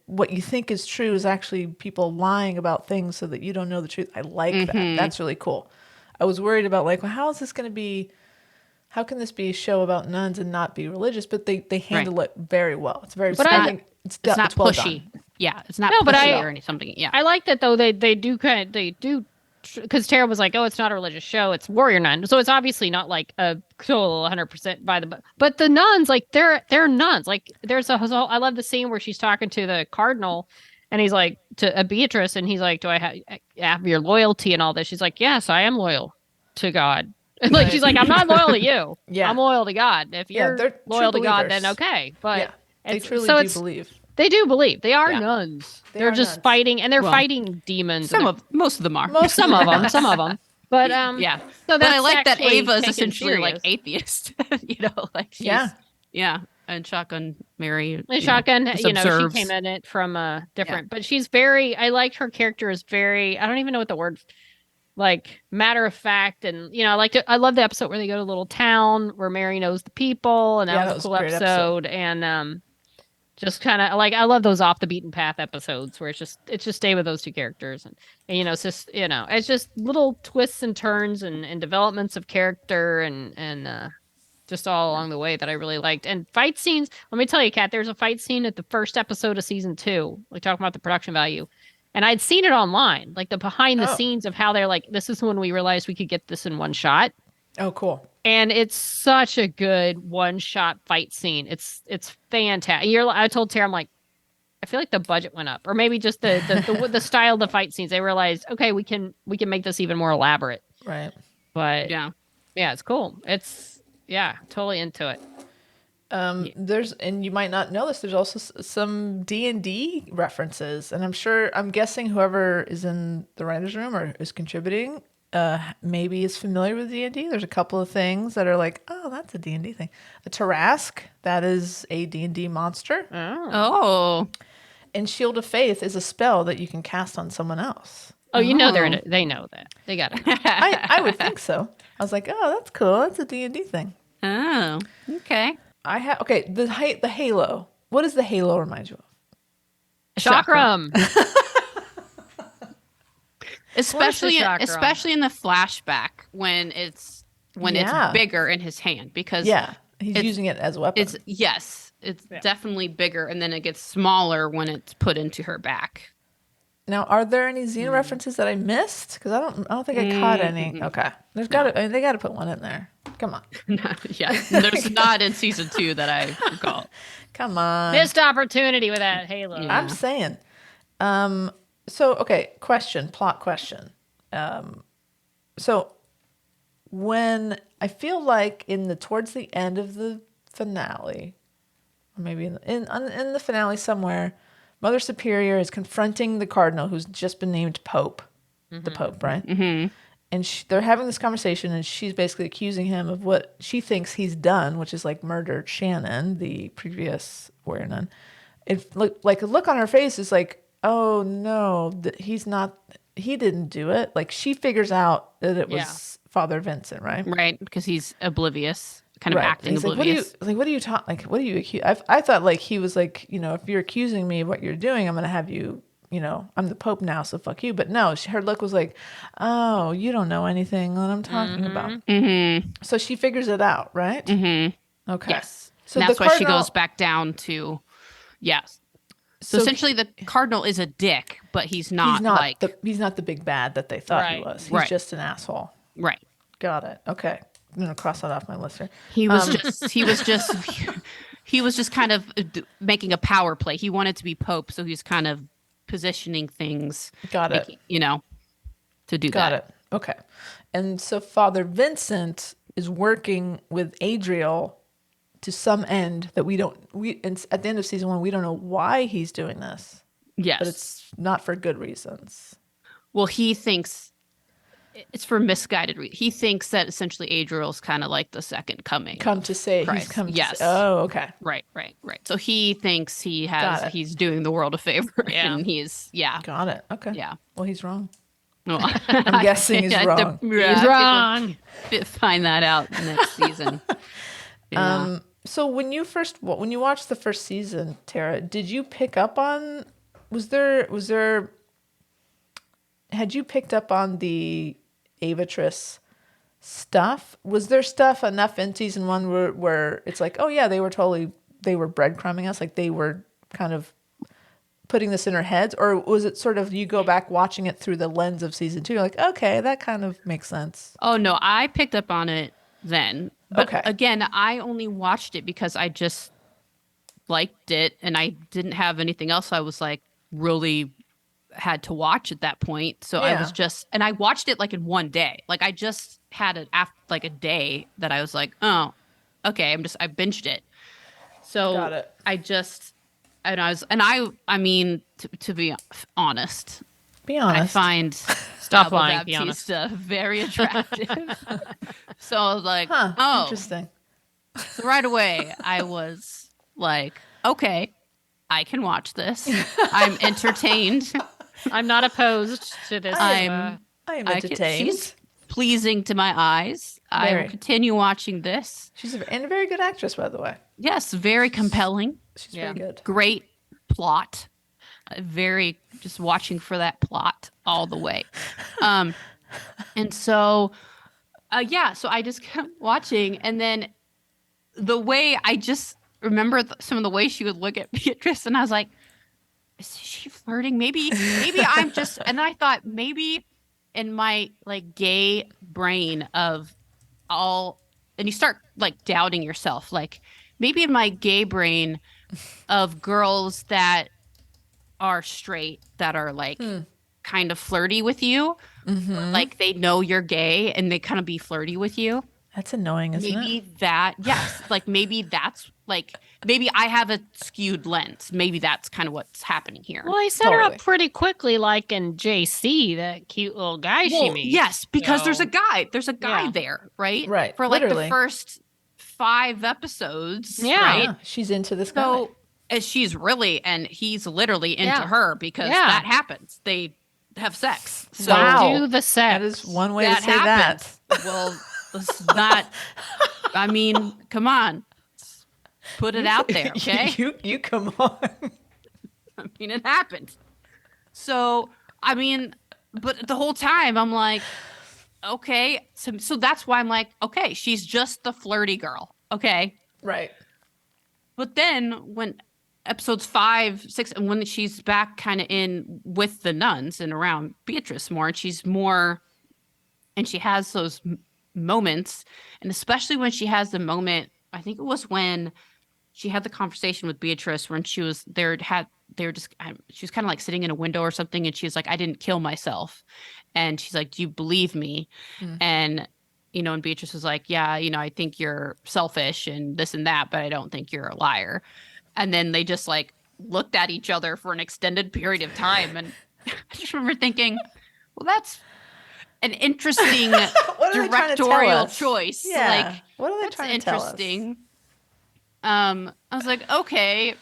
what you think is true is actually people lying about things so that you don't know the truth. I like that. That's really cool. I was worried about like, well, how is this going to be? How can this be a show about nuns and not be religious? But they handle it very well. It's very, it's not well pushy. Done. Yeah, it's not pushy or something. Yeah, I like that though. They do because Tara was like, oh, it's not a religious show. It's Warrior Nun. So it's obviously not like a total 100% by the book. But the nuns, like they're nuns. Like there's I love the scene where she's talking to the cardinal and he's like to Beatrice and he's like, do I have your loyalty and all this? She's like, yes, I am loyal to God. And like, she's like, I'm not loyal to you. I'm loyal to God. If you're loyal to God, then okay. But they truly do believe. They do believe. They are nuns. They're just nuns. Fighting, and they're fighting demons. Most of them are. Some of them. But yeah. So but I like that Ava is essentially like atheist. Like she's, and Shotgun Mary. And Shotgun, she came in it from different, but she's very. I liked her character is very. I don't even know what the word. Like matter of fact, and I love the episode where they go to a little town where Mary knows the people, and that was a cool episode. And just kind of like I love those off the beaten path episodes where it's just stay with those two characters, and it's just it's just little twists and turns and developments of character and just all along the way that I really liked. And fight scenes. Let me tell you, Kat, there's a fight scene at the first episode of season 2. We talking about the production value. And I'd seen it online, like the behind the scenes of how they're like, this is when we realized we could get this in one shot. Oh, cool. And it's such a good one shot fight scene. It's fantastic. I told Tara, I'm like, I feel like the budget went up, or maybe just the style of the fight scenes. They realized, okay, we can make this even more elaborate. Right. But yeah, it's cool. It's totally into it. There's, and you might not know this, there's also some D&D references, and I'm guessing whoever is in the writer's room or is contributing maybe is familiar with D&D. There's a couple of things that are like, oh, that's a D&D thing. A Tarask, that is a D&D monster. Oh. And Shield of Faith is a spell that you can cast on someone else. Oh, they know that. They got it. I would think so. I was like, oh, that's cool. That's a D&D thing. Oh, okay. The halo. What does the halo remind you of? Chakram. especially in the flashback when it's bigger in his hand, because he's using it as a weapon. It's definitely bigger, and then it gets smaller when it's put into her back. Now, are there any Xena references that I missed? Because I don't think I caught any. Okay, they got to put one in there. Come on. There's not in season 2 that I recall. Come on, missed opportunity with that Halo. Yeah. I'm saying. So okay, plot question. So when I feel like towards the end of the finale, or maybe in the finale somewhere, Mother Superior is confronting the cardinal who's just been named Pope, the Pope, right? Mm-hmm. And they're having this conversation, and she's basically accusing him of what she thinks he's done, which is like murdered Shannon, the previous warrior nun. Like a look on her face is like, oh no, he didn't do it. Like she figures out that it was Father Vincent, right? Right, because he's oblivious. kind of acting oblivious. What are you talking? Like, what are you accusing? I thought like he was like, if you're accusing me of what you're doing, I'm going to have you, I'm the Pope now, so fuck you. But no, her look was like, oh, you don't know anything that I'm talking about. Mm-hmm. So she figures it out, right? Mm-hmm. Okay. Yes. So that's why she goes back down to, yes. So essentially, the cardinal is a dick, but he's not the big bad that they thought he was. He's just an asshole. Right. Got it. Okay. I'm gonna cross that off my list here. He was just kind of making a power play. He wanted to be Pope, so he's kind of positioning things. Got it. To do that. Got it. Okay. And so Father Vincent is working with Adriel to some end that at the end of season 1, we don't know why he's doing this. Yes. But it's not for good reasons. Well, he thinks it's for misguided reasons. He thinks that essentially Adriel's kind of like the second coming. Come to say Christ. He's come yes. to say. Oh, okay. Right. So he thinks he's doing the world a favor. Yeah. And he's, Got it. Okay. Yeah. Well, he's wrong. Well, I'm guessing he's wrong. He's wrong. Find that out next season. Yeah. So when you watched the first season, Tara, did you pick up on, had you picked up on the Avatrice stuff? Was there stuff enough in season 1 where it's like, oh yeah, they were breadcrumbing us, like they were kind of putting this in our heads? Or was it sort of you go back watching it through the lens of season 2, you're like, okay, that kind of makes sense? Oh no, I picked up on it then. But again, I only watched it because I just liked it and I didn't have anything else I was like really had to watch at that point. So I was and I watched it like in one day. Like I just had it after like a day that I was like, oh, okay, I binged it. So got it. I mean, to be honest. I find Stop lying. Be honest. Bautista very attractive. So I was like, oh, interesting. So right away, I was like, okay, I can watch this. I'm entertained. I'm not opposed to this. I am entertained. She's pleasing to my eyes. I will continue watching this. She's a very good actress, by the way. Yes, very compelling. She's very good. Great plot. Very just watching for that plot all the way. And so, so I just kept watching. And then the way I just remember some of the way she would look at Beatrice, and I was like, is she flirting? Maybe I'm just, and I thought maybe in my like gay brain of all, and you start like doubting yourself, like maybe in my gay brain of girls that are straight that are like kind of flirty with you, like they know you're gay and they kind of be flirty with you. That's annoying, isn't it? Maybe that, yes. Like maybe that's like, maybe I have a skewed lens. Maybe that's kind of what's happening here. Well, he set her up pretty quickly, like in JC, that cute little guy she meets. Yes, because there's a guy. There's a guy there, right? Right. For like the first 5 episodes. Yeah. Right? Yeah, she's into this guy. So she's really, and he's literally into her because that happens. They have sex. So do the sex. That is one way to say happens. that. Well, it's not, I mean, come on. Put it out there, okay? You come on. I mean, it happened. So, I mean, but the whole time I'm like, okay. So that's why I'm like, okay, she's just the flirty girl. Okay. Right. But then when episodes 5, 6, and when she's back kind of in with the nuns and around Beatrice more, and she's more, and she has those moments, and especially when she has the moment, I think it was when she had the conversation with Beatrice when she was there, she was kind of like sitting in a window or something, and she was like, I didn't kill myself. And she's like, do you believe me? And, and Beatrice was like, yeah, I think you're selfish and this and that, but I don't think you're a liar. And then they just like looked at each other for an extended period of time. And I just remember thinking, well, that's an interesting directorial choice. Yeah. Like, what are they trying to tell us? Interesting. I was like, okay,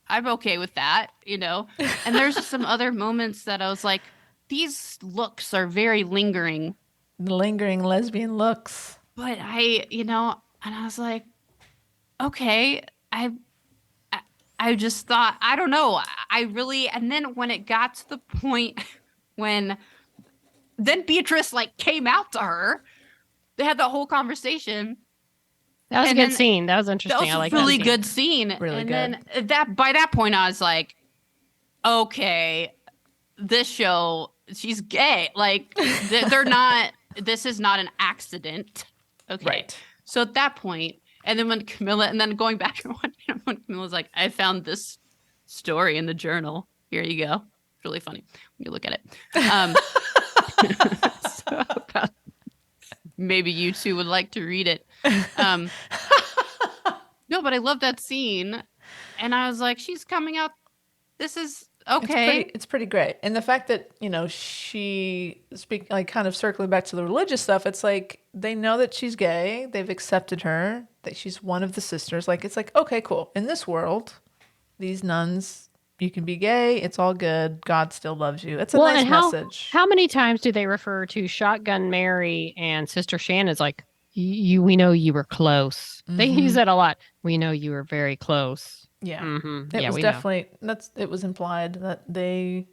I'm okay with that, And there's some other moments that I was like, these looks are very lingering. Lingering lesbian looks. But I And I was like, okay, I just thought, I don't know. And then when it got to the point when then Beatrice like came out to her, they had that whole conversation. That was a good scene. That was interesting. That was a really good scene. Really and good. Then by that point, I was like, okay, this show, she's gay. Like they're not. This is not an accident. Okay. Right. So at that point, and then when Camilla, and then going back to when Camilla's like, I found this story in the journal. Here you go. It's really funny when you look at it. So maybe you two would like to read it. No, but I love that scene. And I was like, she's coming out. This is okay. It's pretty great. And the fact that, she kind of circling back to the religious stuff, it's like they know that she's gay. They've accepted her, that she's one of the sisters. Like, it's like, okay, cool. In this world, these nuns, you can be gay. It's all good. God still loves you. It's a nice message. How many times do they refer to Shotgun Mary and Sister Shan as like, we know you were close. Mm-hmm. They use that a lot. We know you were very close. Yeah. Mm-hmm. It was definitely, it was implied that they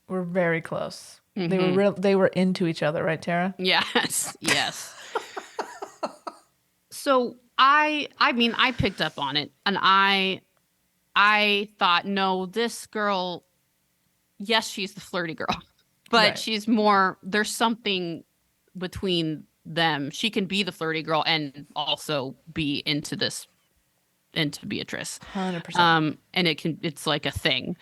were very close. Mm-hmm. They were into each other, right, Tara? Yes. Yes. So I mean, I picked up on it, and I thought, no, this girl, yes, she's the flirty girl, but she's more, there's something between them. She can be the flirty girl and also be into Beatrice. 100%. And it's like a thing.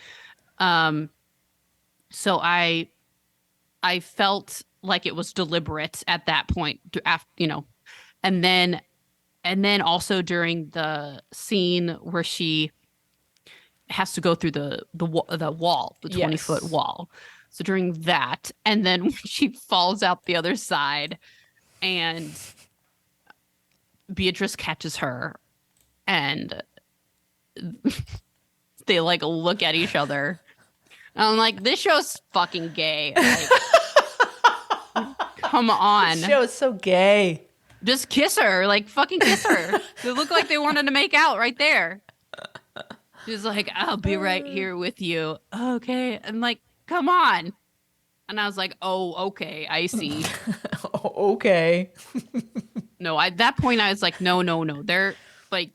So I felt like it was deliberate at that point, and then also during the scene where she has to go through the wall, the 20-foot wall. So during that, and then when she falls out the other side and Beatrice catches her and they like look at each other. And I'm like, this show's fucking gay. Like, come on. This show is so gay. Just kiss her. Like, fucking kiss her. They look like they wanted to make out right there. She's like, I'll be right here with you. Okay. And like, come on. And I was like, oh, okay. I see. Okay. No, at that point, I was like, no. They're like,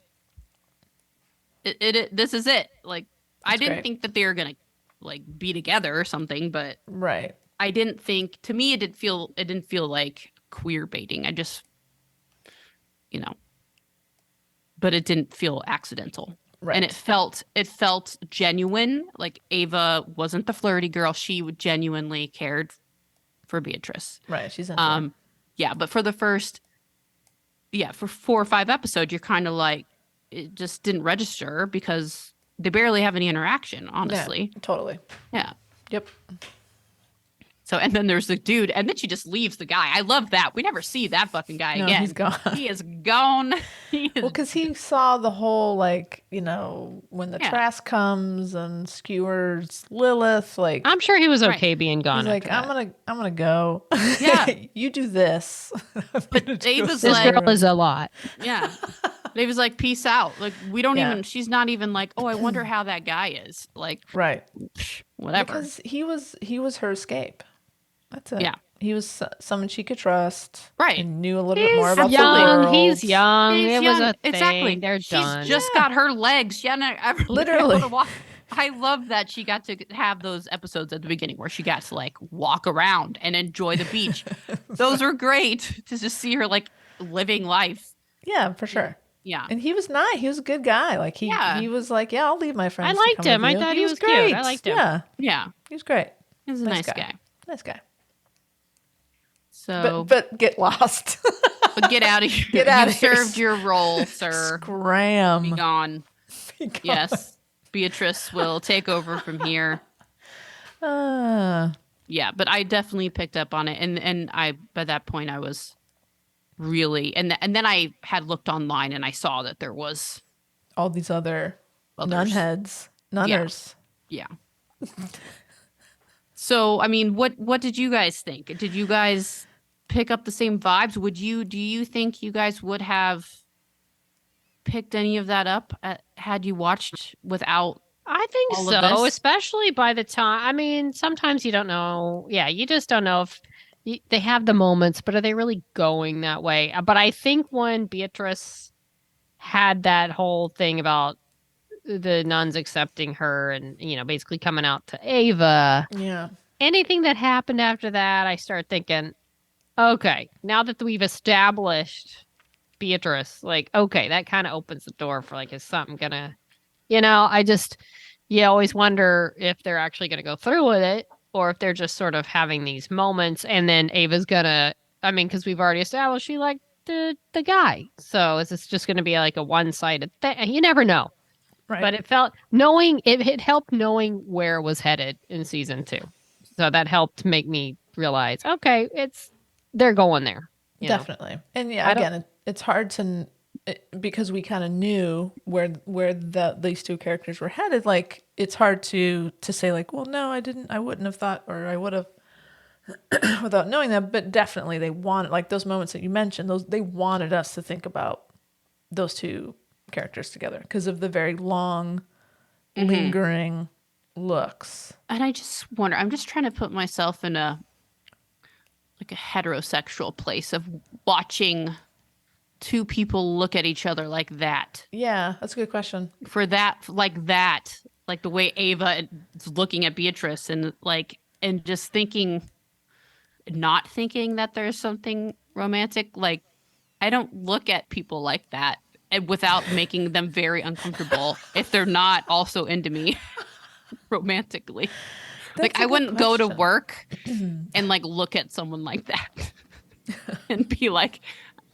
this is it. Like, I didn't think that they were going to like be together or something, but right. I didn't think, to me, it didn't feel like queer baiting. I just, but it didn't feel accidental. Right. And it felt genuine. Like Ava wasn't the flirty girl. She genuinely cared for Beatrice. Right. She's into yeah. But for the first, for 4 or 5 episodes, you're kind of like, it just didn't register because they barely have any interaction, honestly. Yeah, totally. Yeah. Yep. So, and then there's the dude, and then she just leaves the guy. I love that. We never see that fucking guy again. He's gone. He is gone. Well, because he saw the whole, like, when the Trask comes and skewers Lilith, like. I'm sure he was okay being gone. He's like, I'm gonna go. Yeah. You do this. But David's this like, girl is a lot. Yeah. David's like, peace out. Like, we don't even, she's not even like, oh, I wonder how that guy is. Like, right. Whatever. Because he was her escape. That's it. Yeah. He was someone she could trust. Right. And knew a little bit more about young, the world. He's young. It was a thing. Exactly. They're done. She's just got her legs. She hadn't ever Literally. been able to walk. I love that she got to have those episodes at the beginning where she got to like walk around and enjoy the beach. Those were great to just see her like living life. Yeah, for sure. Yeah. And he was nice. He was a good guy. Like he was like, I'll leave my friends. I liked him. I thought he was great. cute. I liked him. Yeah. Yeah. He was great. He was a nice guy. Nice guy. So, but get lost. But get out of here. Get out of here. here. Served your role, sir. Scram. Be gone. Be gone. Yes. Beatrice will take over from here. Yeah, but I definitely picked up on it, and I by that point I was really and then I had looked online and I saw that there was all these other nunners. Yeah. So I mean, what did you guys think? Did you guys pick up the same vibes? Do you think you guys would have picked any of that up had you watched without? I think so, especially by the time. I mean, sometimes you don't know. Yeah, you just don't know if they have the moments, but are they really going that way? But I think when Beatrice had that whole thing about the nuns accepting her and, basically coming out to Ava. Yeah. Anything that happened after that, I start thinking, okay, now that we've established Beatrice, like, okay, that kind of opens the door for like, is something gonna, you always wonder if they're actually gonna go through with it or if they're just sort of having these moments and then Ava's gonna, because we've already established she liked the guy. So is this just gonna be like a one-sided thing? You never know. Right. But it helped knowing where it was headed in season 2. So that helped make me realize, okay, they're going there. Definitely. And yeah, again, it's hard to, because we kind of knew where these two characters were headed. Like, it's hard to say like, well, no, I wouldn't have thought, or I would have without knowing that. But definitely they wanted, like those moments that you mentioned, they wanted us to think about those two characters together because of the very long, lingering looks. And I just wonder, I'm just trying to put myself in a heterosexual place of watching two people look at each other like that. Yeah, that's a good question. For that, like the way Ava is looking at Beatrice and just not thinking that there's something romantic. Like, I don't look at people like that without making them very uncomfortable if they're not also into me romantically. Like, I wouldn't go to work and look at someone like that and be like,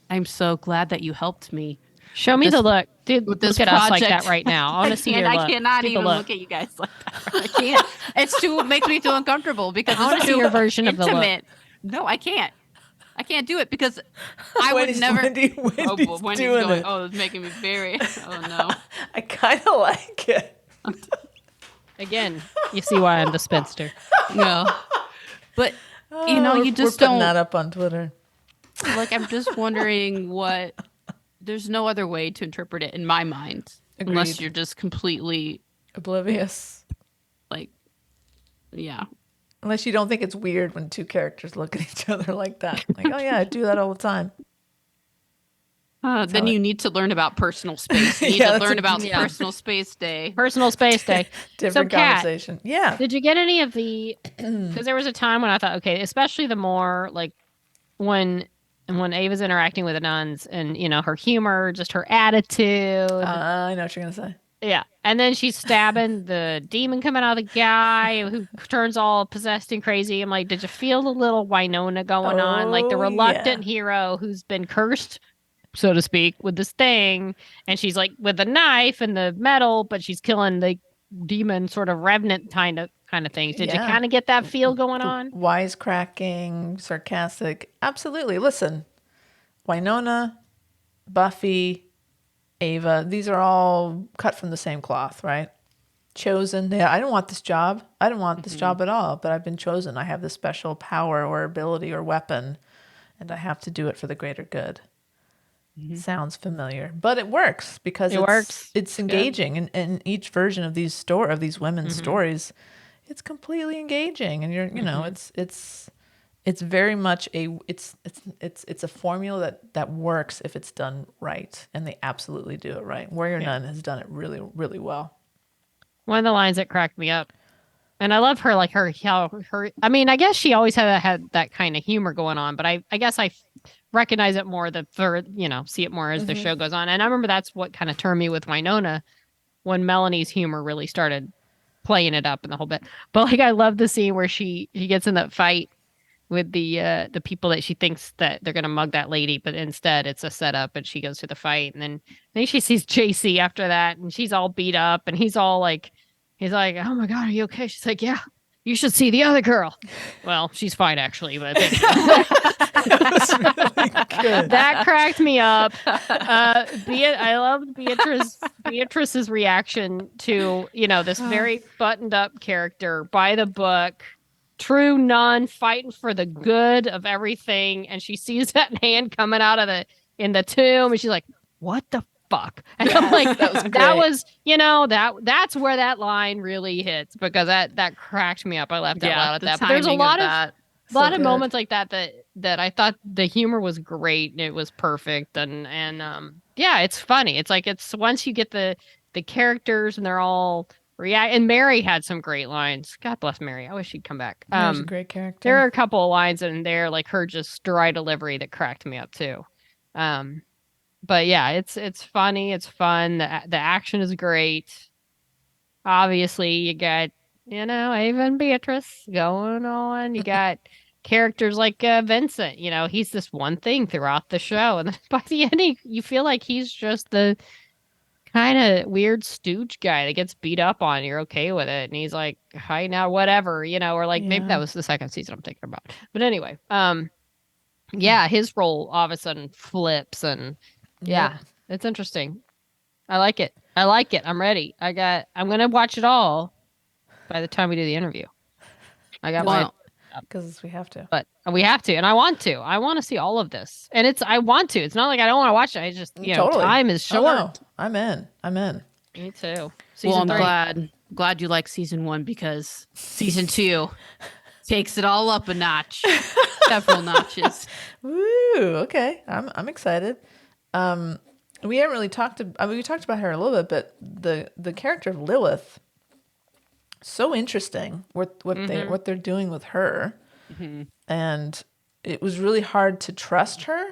I'm so glad that you helped me. Show me the look. Dude, look at us like that right now. I want to see your look. I cannot even look at you guys like that. I can't. It makes me too uncomfortable because I want to see your version of the look. No, I can't. I can't do it because I would never. Wendy's doing it. Oh, it's making me very. Oh no. I kind of like it. Again, you see why I'm the spinster. No, but you just we're don't. putting that up on Twitter. Like, I'm just wondering what. There's no other way to interpret it in my mind, unless you're just completely oblivious. Like, yeah. Unless you don't think it's weird when two characters look at each other like that. Like, oh yeah, I do that all the time. Then you need to learn about personal space. You need to learn about Personal Space Day. Personal Space Day. Different conversation. Kat, yeah. Did you get any of the... Because there was a time when I thought, okay, especially the more, like, when Ava's interacting with the nuns and, her humor, just her attitude. I know what you're going to say. Yeah. And then she's stabbing the demon coming out of the guy who turns all possessed and crazy. I'm like, did you feel a little Winona going on? Like the reluctant hero who's been cursed, so to speak, with this thing. And she's like with the knife and the metal, but she's killing the demon sort of revenant kind of things. Did you kind of get that feel going on? Wisecracking, sarcastic. Absolutely. Listen, Winona, Buffy, Ava, these are all cut from the same cloth, right? Chosen. Yeah, I didn't want this job. I didn't want this job at all, but I've been chosen. I have this special power or ability or weapon, and I have to do it for the greater good. Sounds familiar, but it works because it works. It's engaging, and each version of these women's stories, it's completely engaging, and it's very much it's a formula that works if it's done right, and they absolutely do it right. Warrior Nun has done it really, really well. One of the lines that cracked me up, and I love her, like her. I mean, I guess she always had that kind of humor going on, but I guess I recognize it more see it more as the show goes on. And I remember that's what kind of turned me with Winona when Melanie's humor really started playing it up and the whole bit. But like, I love the scene where she gets in that fight with the people that she thinks that they're going to mug that lady, but instead it's a setup and she goes to the fight. And then I think she sees JC after that and she's all beat up and he's like, oh my God, are you okay? She's like, yeah, you should see the other girl. Well, she's fine actually, but that cracked me up. I loved Beatrice's reaction to, this very buttoned up character by the book, true nun fighting for the good of everything. And she sees that hand coming out of in the tomb and she's like, what the fuck. And I'm like, that was that's where that line really hits, because that cracked me up. I laughed out loud at that. But there's a lot of moments like that I thought the humor was great and it was perfect. And it's funny. It's like, it's once you get the characters and they're all react. And Mary had some great lines. God bless Mary. I wish she'd come back. Mary's a great character. There are a couple of lines in there, like her just dry delivery, that cracked me up too. But yeah, it's funny. It's fun. The action is great. Obviously, you got, Ava and Beatrice going on. You got characters like Vincent. He's this one thing throughout the show. And then by the end, you feel like he's just the kind of weird stooge guy that gets beat up on. You're okay with it. And he's like, hi, now, whatever, or like maybe that was the second season I'm thinking about. But anyway, his role all of a sudden flips, and it's interesting. I like it. I'm ready. I'm going to watch it all by the time we do the interview. I got because we have to. But we have to, and I want to. I want to see all of this. And I want to. It's not like I don't want to watch it. I just, totally. Time is short. Oh, no. I'm in. Me too. Season I'm glad you like season 1, because season 2 takes it all up a notch. Several notches. Woo, okay. I'm excited. We haven't really talked we talked about her a little bit, but the character of Lilith, so interesting what they're doing with her. Mm-hmm. And it was really hard to trust her,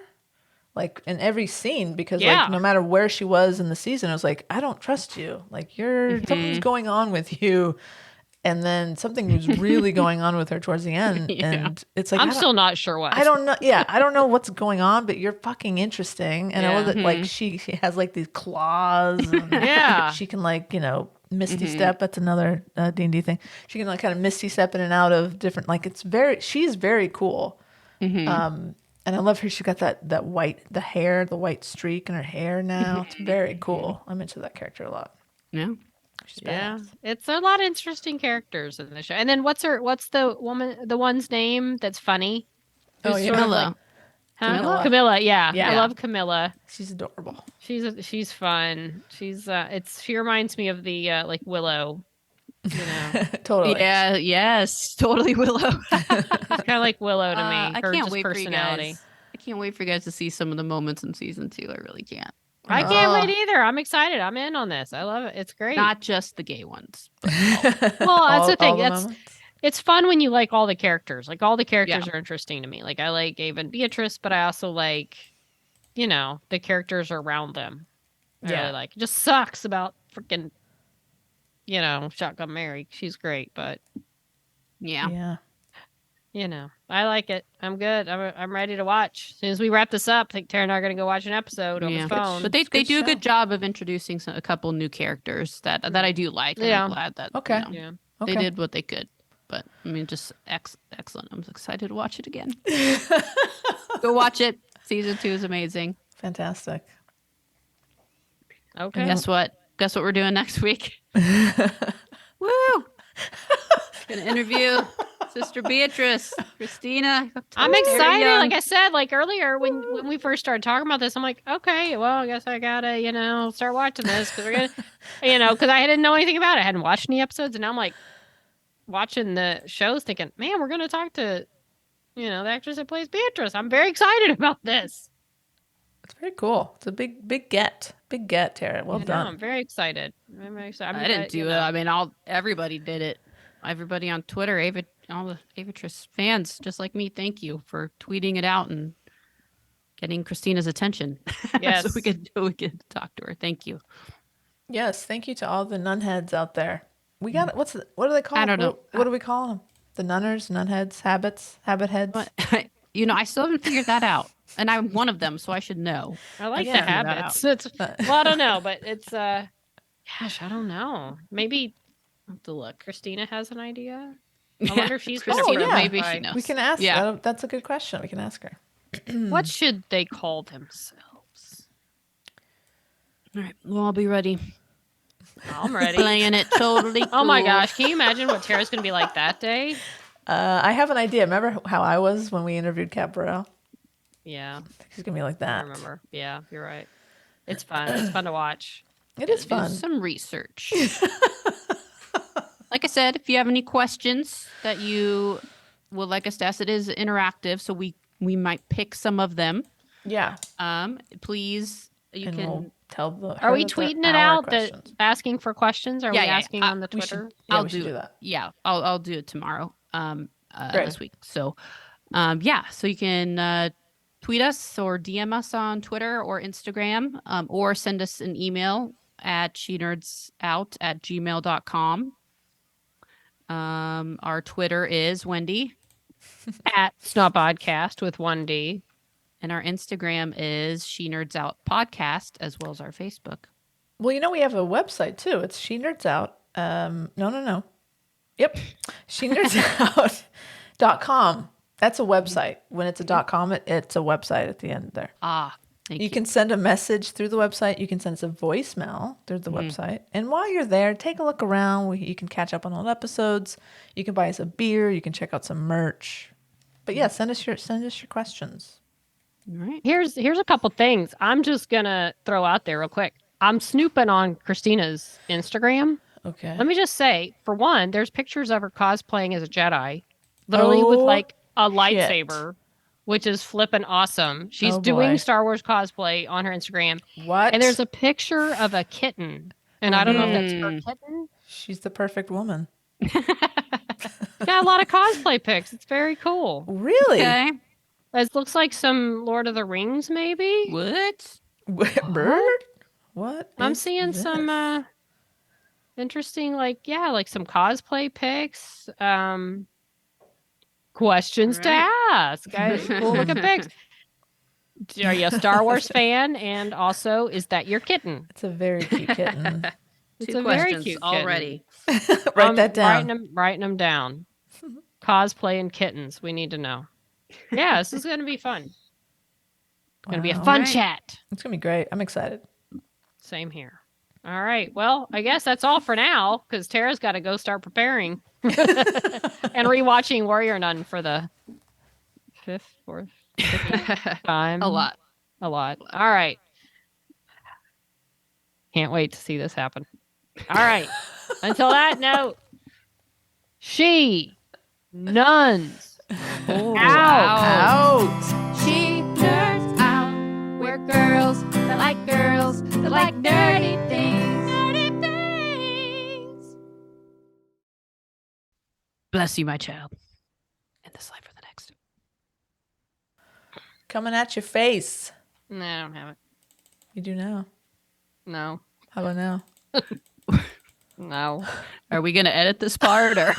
like in every scene, because like no matter where she was in the season, I was like, I don't trust you. Like something's going on with you. And then something was really going on with her towards the end. And it's like, I'm still not sure what. I don't know. Yeah. I don't know what's going on, but you're fucking interesting. And I love that like she has like these claws. And she can like, misty step. That's another D&D thing. She can like kind of misty step in and out of different, like she's very cool. And I love her. She got that white, the white streak in her hair now. It's very cool. I'm into that character a lot. Yeah. It's a lot of interesting characters in the show. And then what's the one's name that's funny? Camilla. Camilla, yeah. I love Camilla. She's adorable. She's fun. She reminds me of the like Willow. Totally. Yeah, yes, totally Willow. It's kind of like Willow to me. I can't wait for you guys. I can't wait for you guys to see some of the moments in season 2. I really can't. I can't wait either. I'm excited. I'm in on this. I love it. It's great. Not just the gay ones. Well, that's the thing. It's fun when you like all the characters. Like all the characters are interesting to me. Like I like Ava and Beatrice, but I also like, the characters around them. I really like. It just sucks about freaking, Shotgun Mary. She's great, but yeah. I like it. I'm good. I'm ready to watch. As soon as we wrap this up, I think Tara and I are going to go watch an episode on the phone. But they do a good job of introducing a couple new characters that I do like. And I'm glad that they did what they could. But I mean, just excellent. I'm excited to watch it again. Go watch it. Season 2 is amazing. Fantastic. Okay. And guess what we're doing next week? Woo! Gonna interview Sister Beatrice, Christina. I'm excited. Like I said, like earlier when we first started talking about this, I'm like, okay, well, I guess I gotta, start watching this because we're gonna, because I didn't know anything about it. I hadn't watched any episodes, and now I'm like watching the shows, thinking, man, we're gonna talk to, the actress that plays Beatrice. I'm very excited about this. It's very cool. It's a big get, Tara. Well done. I'm very excited. I'm very excited. I didn't do it. I mean, everybody did it. Everybody on Twitter, all the Avatrice fans, just like me, thank you for tweeting it out and getting Christina's attention. Yes. So we could talk to her. Thank you. Yes, thank you to all the nun heads out there. We got what do they call? I don't know. What do we call them? The nunners, nun heads, habit heads. But, I still haven't figured that out, and I'm one of them, so I should know. I like the habits. I don't know, but it's gosh, I don't know. Maybe I'll have to look. Christina has an idea. I wonder if she's Christina. Maybe she knows. We can ask. Yeah, that's a good question. We can ask her. What should they call themselves? All right. Well, I'll be ready. I'm ready. Playing it totally cool. Oh my gosh. Can you imagine what Tara's going to be like that day? I have an idea. Remember how I was when we interviewed Kat Burrell? Yeah. She's going to be like that. I remember. Yeah, you're right. It's fun. It's fun to watch. It is fun. Do some research. Like I said, if you have any questions that you would like us to ask, it is interactive, so we might pick some of them. Yeah. Please, you can. We'll tell the. Are we tweeting it out? Asking for questions? Are we asking on the Twitter? I'll do that. Yeah, I'll do it tomorrow. This week. So, so you can tweet us or DM us on Twitter or Instagram, or send us an email at shenerdsout@gmail.com. Our Twitter is Wendy at Snot Podcast with 1D. And our Instagram is She Nerds Out Podcast, as well as our Facebook. Well, we have a website too. It's She Nerds Out. No. Yep. SheNerdsOut.com. That's a website. When it's a .com, it's a website at the end there. Thank you. You can send a message through the website. You can send us a voicemail through the website. And while you're there, take a look around. You can catch up on old episodes. You can buy us a beer. You can check out some merch. But yeah, send us your questions. All right. Here's a couple things I'm just gonna throw out there real quick. I'm snooping on Christina's Instagram. Okay. Let me just say, for one, there's pictures of her cosplaying as a Jedi, literally with like a lightsaber. Which is flippin' awesome. She's doing Star Wars cosplay on her Instagram. What? And there's a picture of a kitten. And I don't know if that's her kitten. She's the perfect woman. Got a lot of cosplay pics. It's very cool. Really? Okay. It looks like some Lord of the Rings, maybe. What? Bird? What? I'm seeing some interesting, like some cosplay pics. Questions to ask. Guys, cool looking pics. Are you a Star Wars fan? And also, is that your kitten? It's a very cute kitten. It's Two a questions very cute already. Write that down. Writing them down. Cosplay and kittens. We need to know. Yeah, this is going to be fun. It's going to be a fun chat. It's going to be great. I'm excited. Same here. All right. Well, I guess that's all for now because Tara's got to go start preparing and rewatching Warrior Nun for the fifth time. A lot. All right. Can't wait to see this happen. All right. Until that note, she nuns out. She nerds out. We're girls that like dirty things. Dirty things. Bless you, my child. In this life or the next. Coming at your face. No, I don't have it. You do now. No. How about now? No. Are we going to edit this part or?